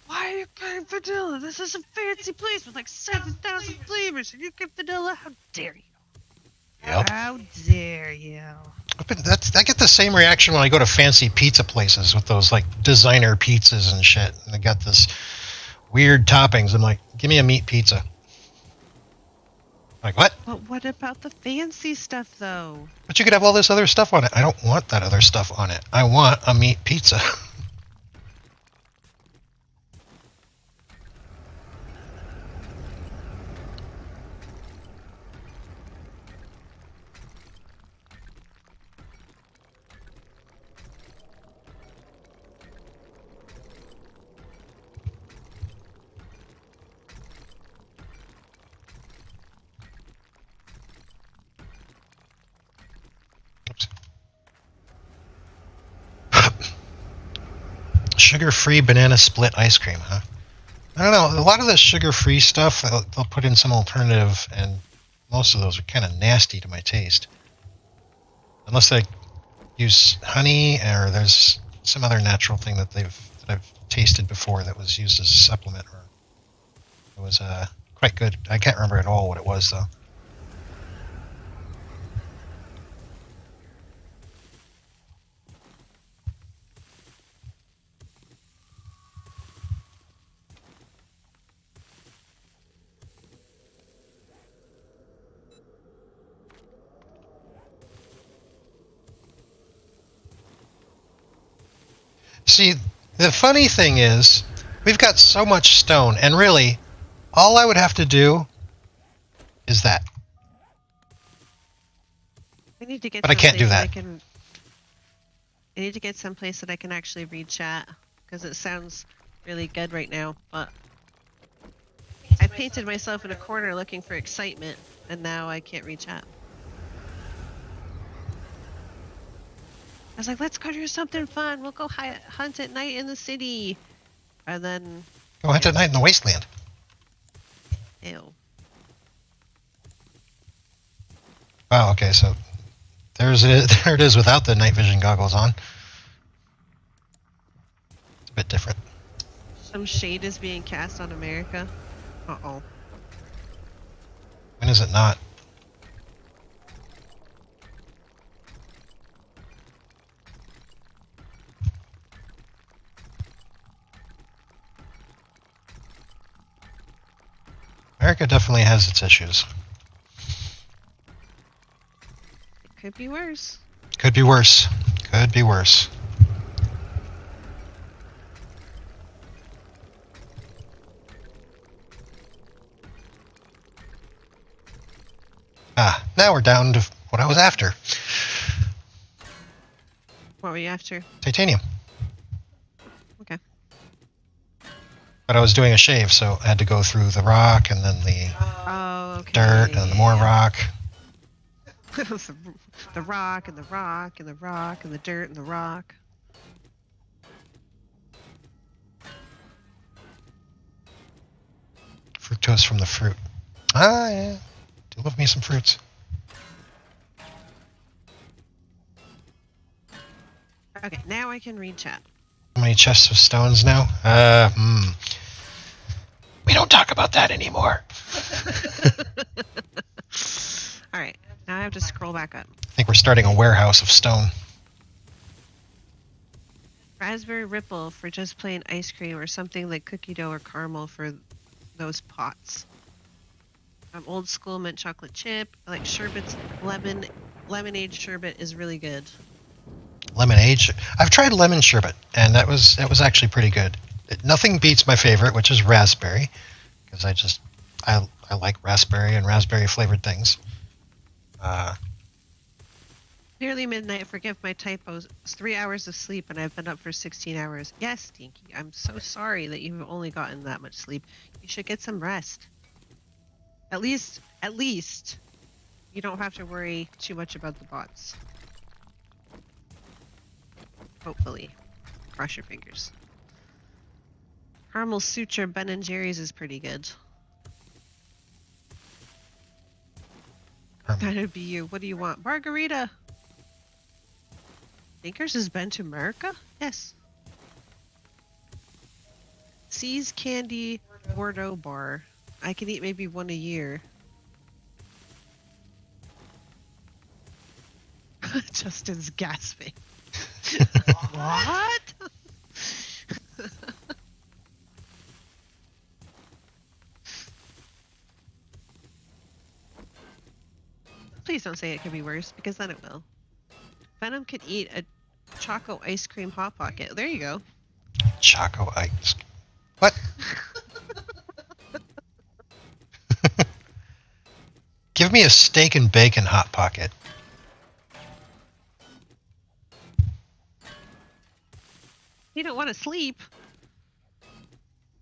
Why are you getting vanilla? This is a fancy place with like 7,000 flavors and you get vanilla? How dare you? Yep. How dare you? I get the same reaction when I go to fancy pizza places with those like designer pizzas and shit. And they got this weird toppings. I'm like, give me a meat pizza. Like, what? But what about the fancy stuff though? But you could have all this other stuff on it. I don't want that other stuff on it. I want a meat pizza. Sugar-free banana split ice cream, huh? I don't know. A lot of the sugar-free stuff, they'll put in some alternative, and most of those are kind of nasty to my taste. Unless they use honey, or there's some other natural thing that I've tasted before that was used as a supplement, or it was quite good. I can't remember at all what it was though. See, the funny thing is, we've got so much stone, and really, all I would have to do is that. I need to get But I can't do that. I need to get someplace that I can actually read chat because it sounds really good right now. But I painted myself in a corner looking for excitement, and now I can't read chat. I was like, let's go do something fun. We'll go hunt at night in the city. And then... Go hunt at night in the wasteland. Ew. Oh, okay, so there it is without the night vision goggles on. It's a bit different. Some shade is being cast on America. Uh-oh. When is it not? America definitely has its issues. It could be worse. Could be worse. Could be worse. Ah, now we're down to what I was after. What were you after? Titanium. Okay. But I was doing a shave, so I had to go through the rock and then the Okay. dirt and the more rock. The rock and the rock and the rock and the dirt and the rock. Fructose from the fruit. Ah, yeah. Do love me some fruits. Okay, now I can read chat. I'm many chests of stones now? We don't talk about that anymore. Alright, now I have to scroll back up. I think we're starting a warehouse of stone. Raspberry Ripple for just plain ice cream, or something like cookie dough or caramel for those pots. Old school mint chocolate chip. I like sherbets. Lemonade sherbet is really good. Lemonade. I've tried lemon sherbet, and that was actually pretty good. Nothing beats my favorite, which is raspberry, because I like raspberry and raspberry flavored things. Nearly midnight. Forgive my typos. It's 3 hours of sleep, and I've been up for 16 hours. Yes, Stinky. I'm so sorry that you've only gotten that much sleep. You should get some rest. At least, you don't have to worry too much about the bots. Hopefully. Cross your fingers. Caramel Suture Ben & Jerry's is pretty good. That'd be you. What do you want? Margarita! Dinkers has been to America? Yes. Seas Candy Bordeaux Bar. I can eat maybe one a year. Justin's gasping. What? Please don't say it could be worse, because then it will. Venom could eat a Choco ice cream Hot Pocket. There you go. Choco ice. What? Give me a steak and bacon Hot Pocket. You don't want to sleep.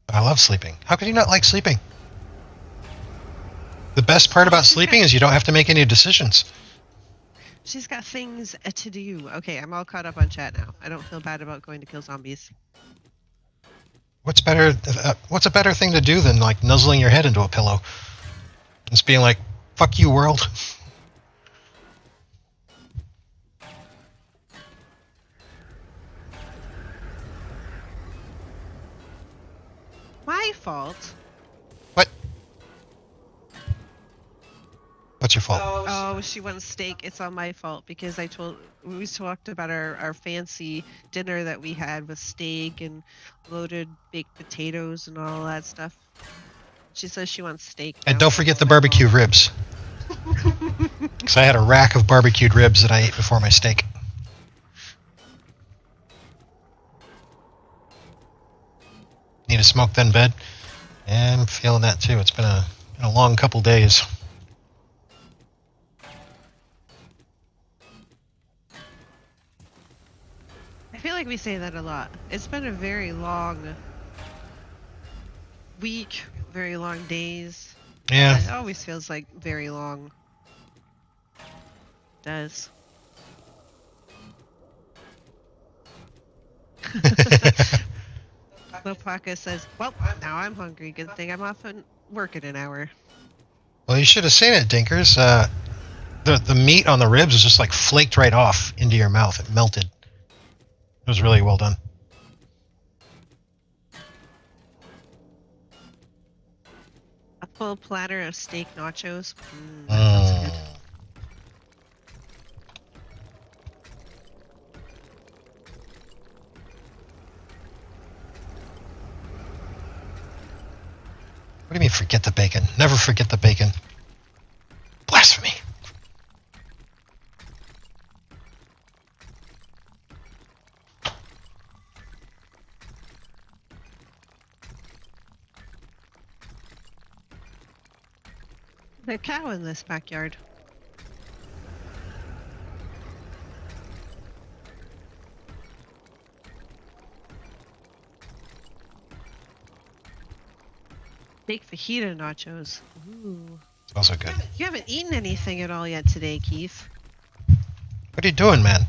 I love sleeping. How could you not like sleeping? The best part about sleeping is you don't have to make any decisions. She's got things to do. Okay, I'm all caught up on chat now. I don't feel bad about going to kill zombies. What's better? What's a better thing to do than like nuzzling your head into a pillow? Just being like, "Fuck you, world." My fault. What? What's your fault? Oh, she wants steak. It's on my fault because we talked about our fancy dinner that we had with steak and loaded baked potatoes and all that stuff. She says she wants steak. And now. don't forget the barbecue ribs. Because I had a rack of barbecued ribs that I ate before my steak. Need a smoke then bed? Yeah, I'm feeling that too. It's been a long couple days. I feel like we say that a lot. It's been a very long week, very long days. Yeah. It always feels like very long. It does. Lopaka says, well, now I'm hungry. Good thing I'm off and work in an hour. Well, you should have seen it, Dinkers. The meat on the ribs is just like flaked right off into your mouth. It melted. It was really well done. A full platter of steak nachos. That sounds good. What do you mean, forget the bacon? Never forget the bacon. Blasphemy. There's a cow in this backyard. Steak fajita nachos. Ooh. It's also good. You haven't eaten anything at all yet today, Keith. What are you doing, man?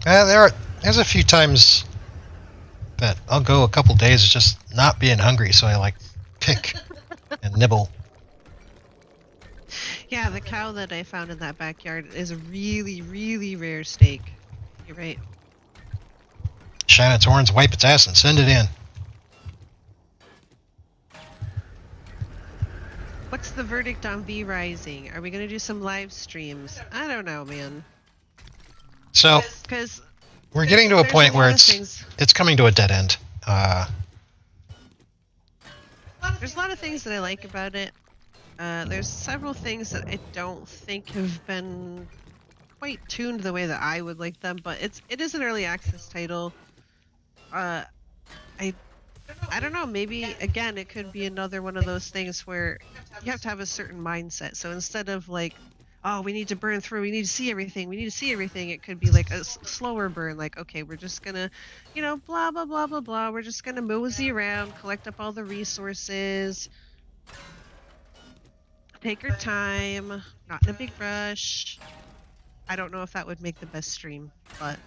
There's a few times that I'll go a couple days of just not being hungry, so I like pick and nibble. Yeah, the cow that I found in that backyard is a really, really rare steak. You're right. Shine its horns, wipe its ass, and send it in. What's the verdict on V Rising? Are we gonna do some live streams? I don't know, man. So Because we're getting to a point where things. it's coming to a dead end. There's a lot of things that I like about it. There's several things that I don't think have been quite tuned the way that I would like them, but it is an early access title. I don't know, maybe again it could be another one of those things where you have to have a certain mindset. So instead of like, oh, we need to burn through, we need to see everything, it could be like a slower burn, like, okay, we're just gonna, blah blah blah blah blah, we're just gonna mosey around, collect up all the resources, take our time, not in a big rush. I don't know if that would make the best stream, but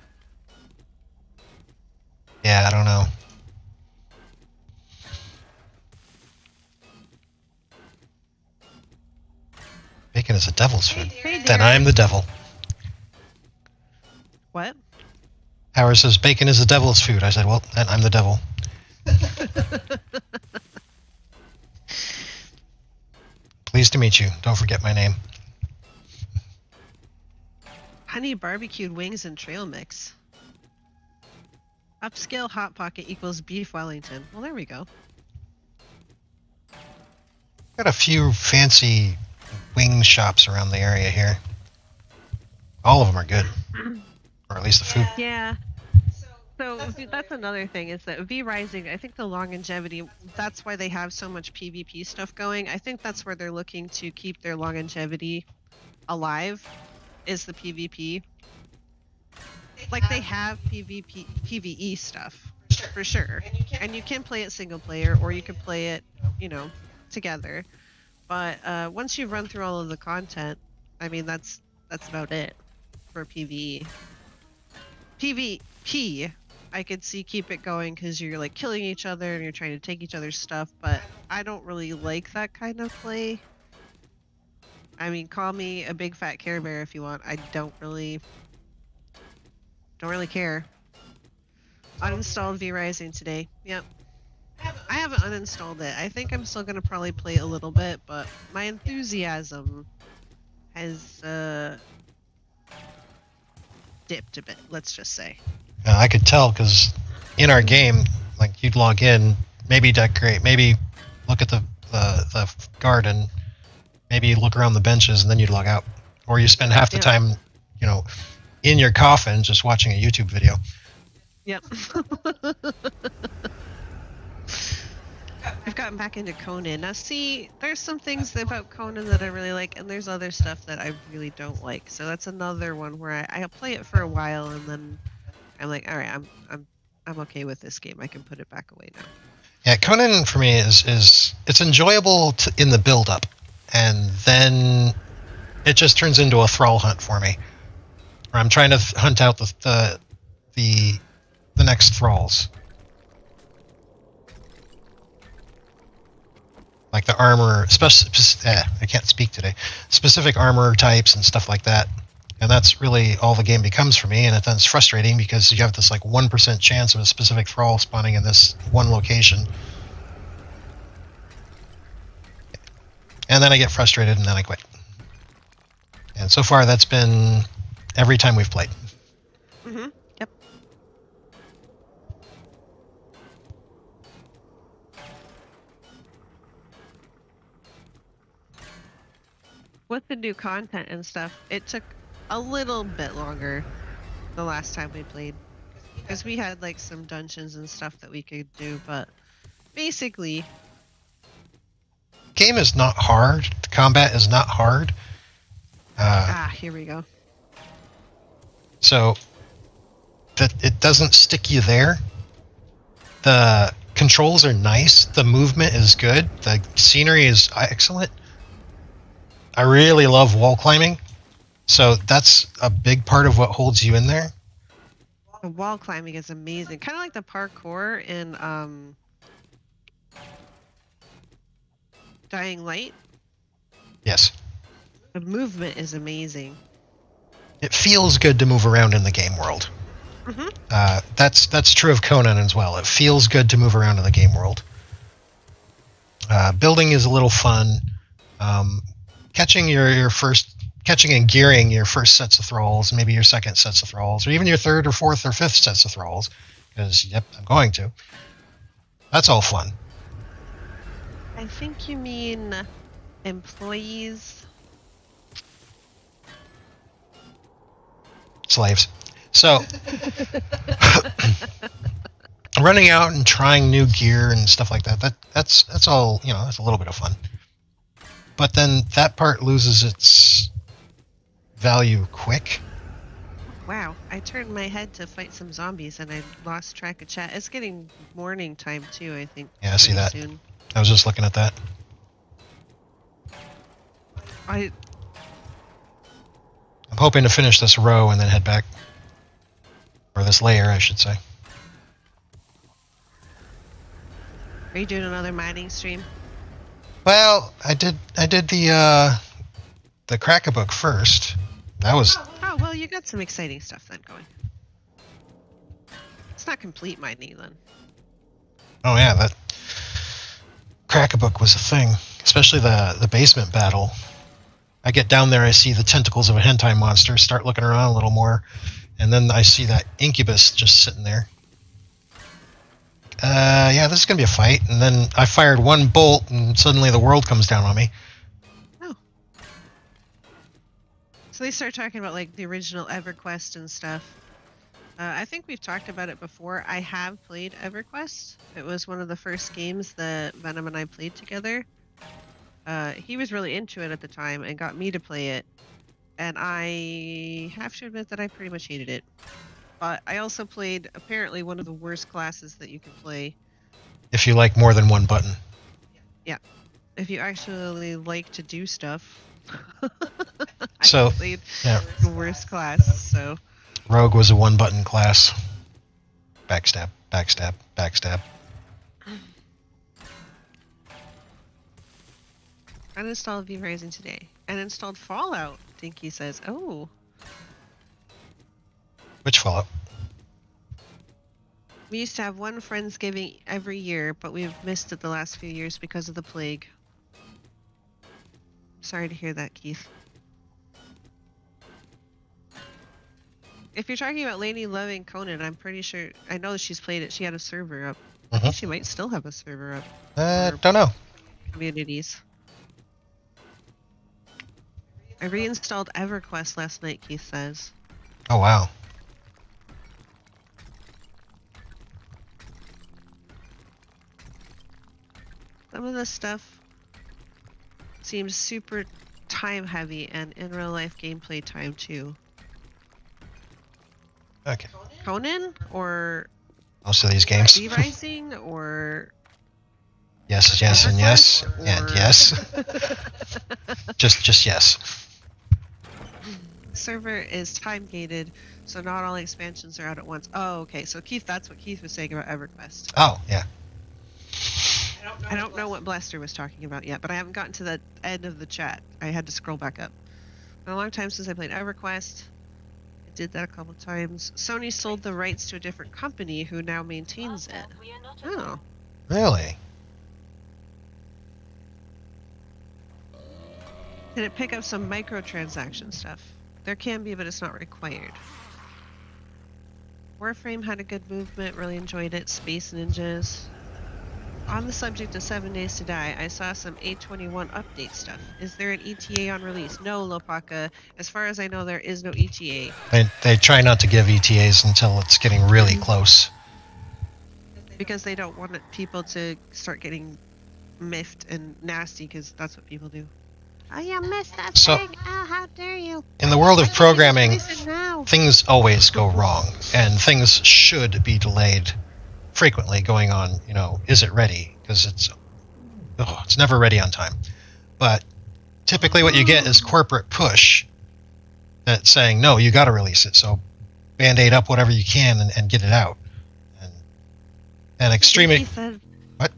Yeah, I don't know. Bacon is a devil's food. Hey, Then Derek. I'm the devil. What? Howard says bacon is the devil's food. I said, well, then I'm the devil. Pleased to meet you. Don't forget my name. Honey barbecued wings and trail mix. Upscale Hot Pocket equals beef Wellington. Well, there we go. Got a few fancy wing shops around the area here. All of them are good. Or at least the food. Yeah. So that's another thing, is that V Rising, I think the longevity, that's why they have so much PvP stuff going. I think that's where they're looking to keep their longevity alive, is the PvP. Like, they have PvE stuff, for sure. And you can play it single player, or you can play it, together. But once you run through all of the content, I mean, that's about it for PvE. PvP, I could see keep it going because you're like killing each other and you're trying to take each other's stuff, but I don't really like that kind of play. I mean, call me a big fat Care Bear if you want. I don't really care. Uninstalled V Rising today. Yep. I haven't uninstalled it. I think I'm still gonna probably play a little bit, but my enthusiasm has dipped a bit, let's just say. I could tell because in our game, like, you'd log in, maybe decorate, maybe look at the garden, maybe look around the benches, and then you'd log out. Or you spend half the time, in your coffin just watching a YouTube video. Yep. I've gotten back into Conan. Now, see, there's some things about Conan that I really like, and there's other stuff that I really don't like. So that's another one where I play it for a while, and then I'm like, all right, I'm okay with this game. I can put it back away now. Yeah, Conan for me is it's enjoyable in the build up, and then it just turns into a thrall hunt for me. Where I'm trying to hunt out the next thralls. Like the armor, I can't speak today. Specific armor types and stuff like that, and that's really all the game becomes for me. And then it's frustrating because you have this like 1% chance of a specific thrall spawning in this one location, and then I get frustrated and then I quit. And so far, that's been every time we've played. Mm-hmm. Yep. With the new content and stuff, it took a little bit longer the last time we played. Because we had like some dungeons and stuff that we could do, but basically... Game is not hard. The combat is not hard. Here we go. So that it doesn't stick you there. The controls are nice. The movement is good. The scenery is excellent. I really love wall climbing, so that's a big part of what holds you in there. The wall climbing is amazing. Kind of like the parkour in Dying Light. Yes. The movement is amazing. It feels good to move around in the game world. Mhm. That's true of Conan as well. It feels good to move around in the game world. Building is a little fun. Catching catching and gearing your first sets of thralls, maybe your second sets of thralls, or even your third or fourth or fifth sets of thralls, because yep, I'm going to. That's all fun. I think you mean employees. Slaves. So running out and trying new gear and stuff like that's all, that's a little bit of fun. But then that part loses its value quick. Wow, I turned my head to fight some zombies and I lost track of chat. It's getting morning time too, I think. Yeah, I see that. Soon. I was just looking at that. I'm hoping to finish this row and then head back. Or this layer, I should say. Are you doing another mining stream? Well, I did the Crack-a-Book first. That was... Oh, well, you got some exciting stuff then going. It's not complete mining then. Oh yeah, that Crack-a-Book was a thing. Especially the basement battle. I get down there, I see the tentacles of a hentai monster, start looking around a little more, and then I see that incubus just sitting there. Yeah, this is gonna be a fight. And then I fired one bolt, and suddenly the world comes down on me. Oh. So they start talking about like the original EverQuest and stuff. I think we've talked about it before. I have played EverQuest. It was one of the first games that Venom and I played together. He was really into it at the time and got me to play it. And I have to admit that I pretty much hated it. But I also played apparently one of the worst classes that you can play. If you like more than one button. Yeah. If you actually like to do stuff. So, I played yeah. the worst class, so... Rogue was a one-button class. Backstab, backstab, backstab. Uninstalled V Rising today. And installed Fallout, Dinky says. Oh. Which Fallout? We used to have one Friendsgiving every year, but we've missed it the last few years because of the plague. Sorry to hear that, Keith. If you're talking about Lainey loving Conan, I'm pretty sure... I know she's played it. She had a server up. I think she might still have a server up. Don't know. Communities. I reinstalled EverQuest last night, Keith says. Oh, wow. Some of this stuff seems super time heavy and in real life gameplay time too. Okay. Conan or Most of these games. V Rising or Yes, yes, and yes, and yes. just yes. Server is time gated, so not all expansions are out at once. Oh, okay. So Keith, that's what Keith was saying about EverQuest. Oh, yeah. I don't know what Blaster was talking about yet, but I haven't gotten to the end of the chat. I had to scroll back up. Been a long time since I played EverQuest. I did that a couple times. Sony sold the rights to a different company who now maintains it. Oh. Really? Did it pick up some microtransaction stuff? There can be, but it's not required. Warframe had a good movement, really enjoyed it. Space Ninjas. On the subject of 7 Days to Die, I saw some A21 update stuff. Is there an ETA on release? No, Lopaka. As far as I know, there is no ETA. They try not to give ETAs until it's getting really close. Because they don't want people to start getting miffed and nasty, because that's what people do. Oh, you missed that thing! Oh, how dare you! In the world of programming, Release it now. things always go wrong, and things should be delayed frequently, going on, is it ready? Because it's never ready on time. But typically what you get is corporate push that's saying, no, you got to release it, so band-aid up whatever you can and get it out. And extreme... What?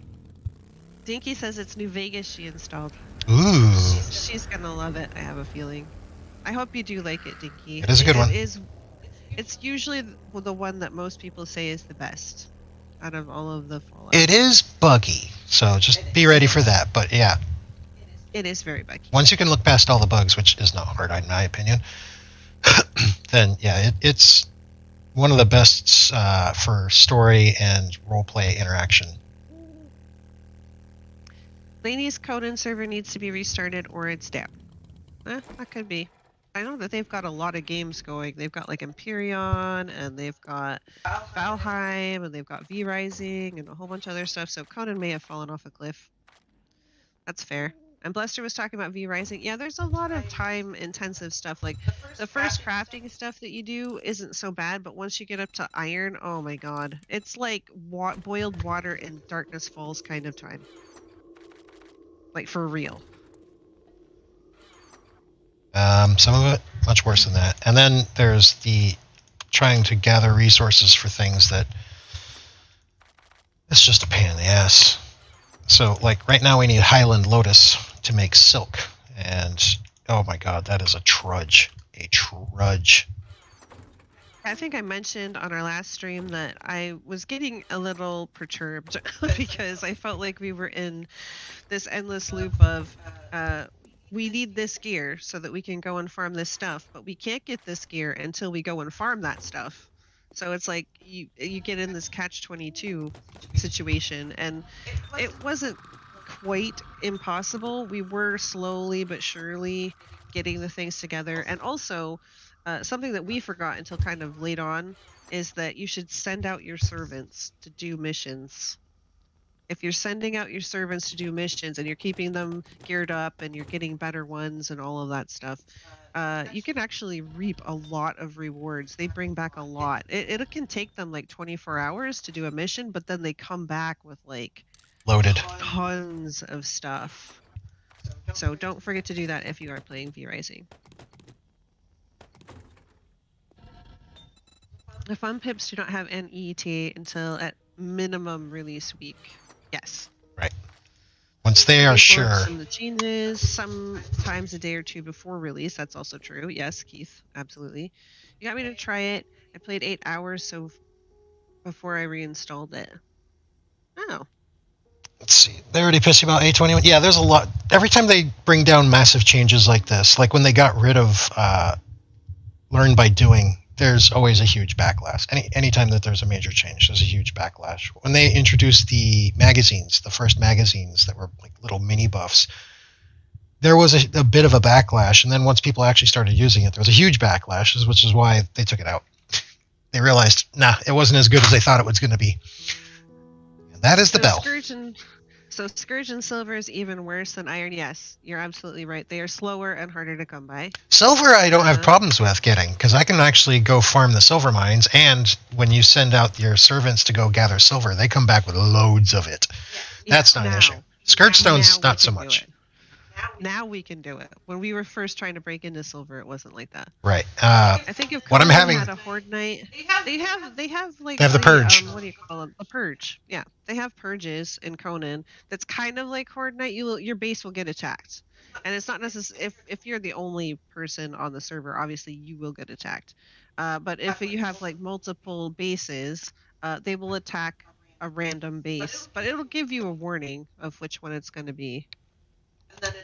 Dinky says it's New Vegas she installed. Ooh. She's gonna love it, I have a feeling. I hope you do like it, Dinky. It is a good one. It's usually the one that most people say is the best out of all of the Fallout. It is buggy, so just be ready for that. But yeah, It is very buggy. once you can look past all the bugs, which is not hard in my opinion, then yeah, it's one of the best for story and roleplay interaction. Laney's Conan server needs to be restarted or it's down. That could be. I know that they've got a lot of games going. They've got like Empyrean, and they've got Valheim, and they've got V Rising, and a whole bunch of other stuff. So Conan may have fallen off a cliff. That's fair. And Blester was talking about V Rising. Yeah, there's a lot of time-intensive stuff. Like the first crafting stuff that you do isn't so bad, but once you get up to iron, oh my god, it's like boiled water in Darkness Falls kind of time. Like for real. Some of it much worse than that. And then there's the trying to gather resources for things that it's just a pain in the ass. So like right now we need Highland Lotus to make silk, and oh my god, that is a trudge. I think I mentioned on our last stream that I was getting a little perturbed because I felt like we were in this endless loop of we need this gear so that we can go and farm this stuff, but we can't get this gear until we go and farm that stuff. So it's like you get in this catch-22 situation, and it wasn't quite impossible. We were slowly but surely getting the things together. And also, something that we forgot until kind of late on is that you should send out your servants to do missions. If you're sending out your servants to do missions and you're keeping them geared up and you're getting better ones and all of that stuff, you can actually reap a lot of rewards. They bring back a lot. It can take them like 24 hours to do a mission, but then they come back with like Loaded. tons of stuff. So don't forget to do that if you are playing V Rising. The fun pips do not have an ETA until at minimum release week. Yes. Right. Once they are sure. Some of the changes, sometimes a day or two before release. That's also true. Yes, Keith, absolutely. You got me to try it. I played 8 hours so before I reinstalled it. Oh. Let's see. They already pissed you about A20. Yeah, there's a lot. Every time they bring down massive changes like this, like when they got rid of Learn by Doing, there's always a huge backlash. Anytime that there's a major change, there's a huge backlash. When they introduced the magazines, the first magazines that were like little mini buffs, there was a bit of a backlash. And then once people actually started using it, there was a huge backlash, which is why they took it out. They realized, nah, it wasn't as good as they thought it was going to be. And that is the bell. Scourge and Silver is even worse than Iron. Yes, you're absolutely right. They are slower and harder to come by. Silver I don't have problems with getting, because I can actually go farm the silver mines, and when you send out your servants to go gather silver, they come back with loads of it. That's not an issue. Scourge Stone's not so much. Now we can do it. When we were first trying to break into silver, it wasn't like that. Right. I think if what I'm having had a horde night, they have like the purge. What do you call them? The purge. Yeah, they have purges in Conan. That's kind of like horde night. Your base will get attacked, and it's not necessary if you're the only person on the server. Obviously, you will get attacked. But if you have like multiple bases, they will attack a random base, but it'll give you a warning of which one it's going to be.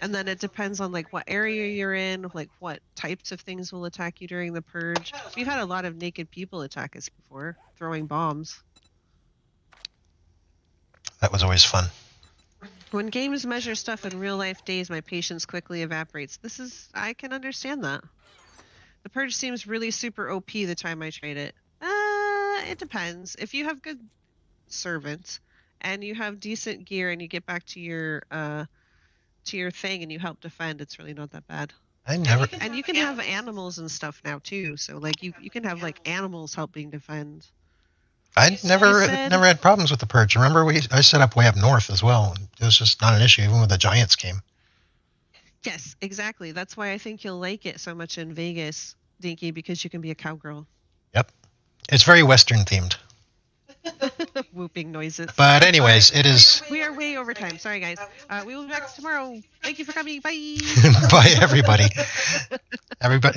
And then it depends on like what area you're in, like what types of things will attack you during the purge. We've had a lot of naked people attack us before, throwing bombs. That was always fun. When games measure stuff in real life days, my patience quickly evaporates. I can understand that. The purge seems really super OP the time I tried it. It depends. If you have good servants and you have decent gear and you get back to your thing and you help defend, it's really not that bad. And you can have animals and stuff now too, so like you can have like animals helping defend. I never had problems with the purge. Remember I set up way up north as well. It was just not an issue even when the giants came. Yes, exactly. That's why I think you'll like it so much in Vegas, Dinky, because you can be a cowgirl. Yep. It's very Western themed. Whooping noises. But anyways, it is... We are way over time. Sorry, guys. We will be back tomorrow. Thank you for coming. Bye. Bye, everybody. Everybody,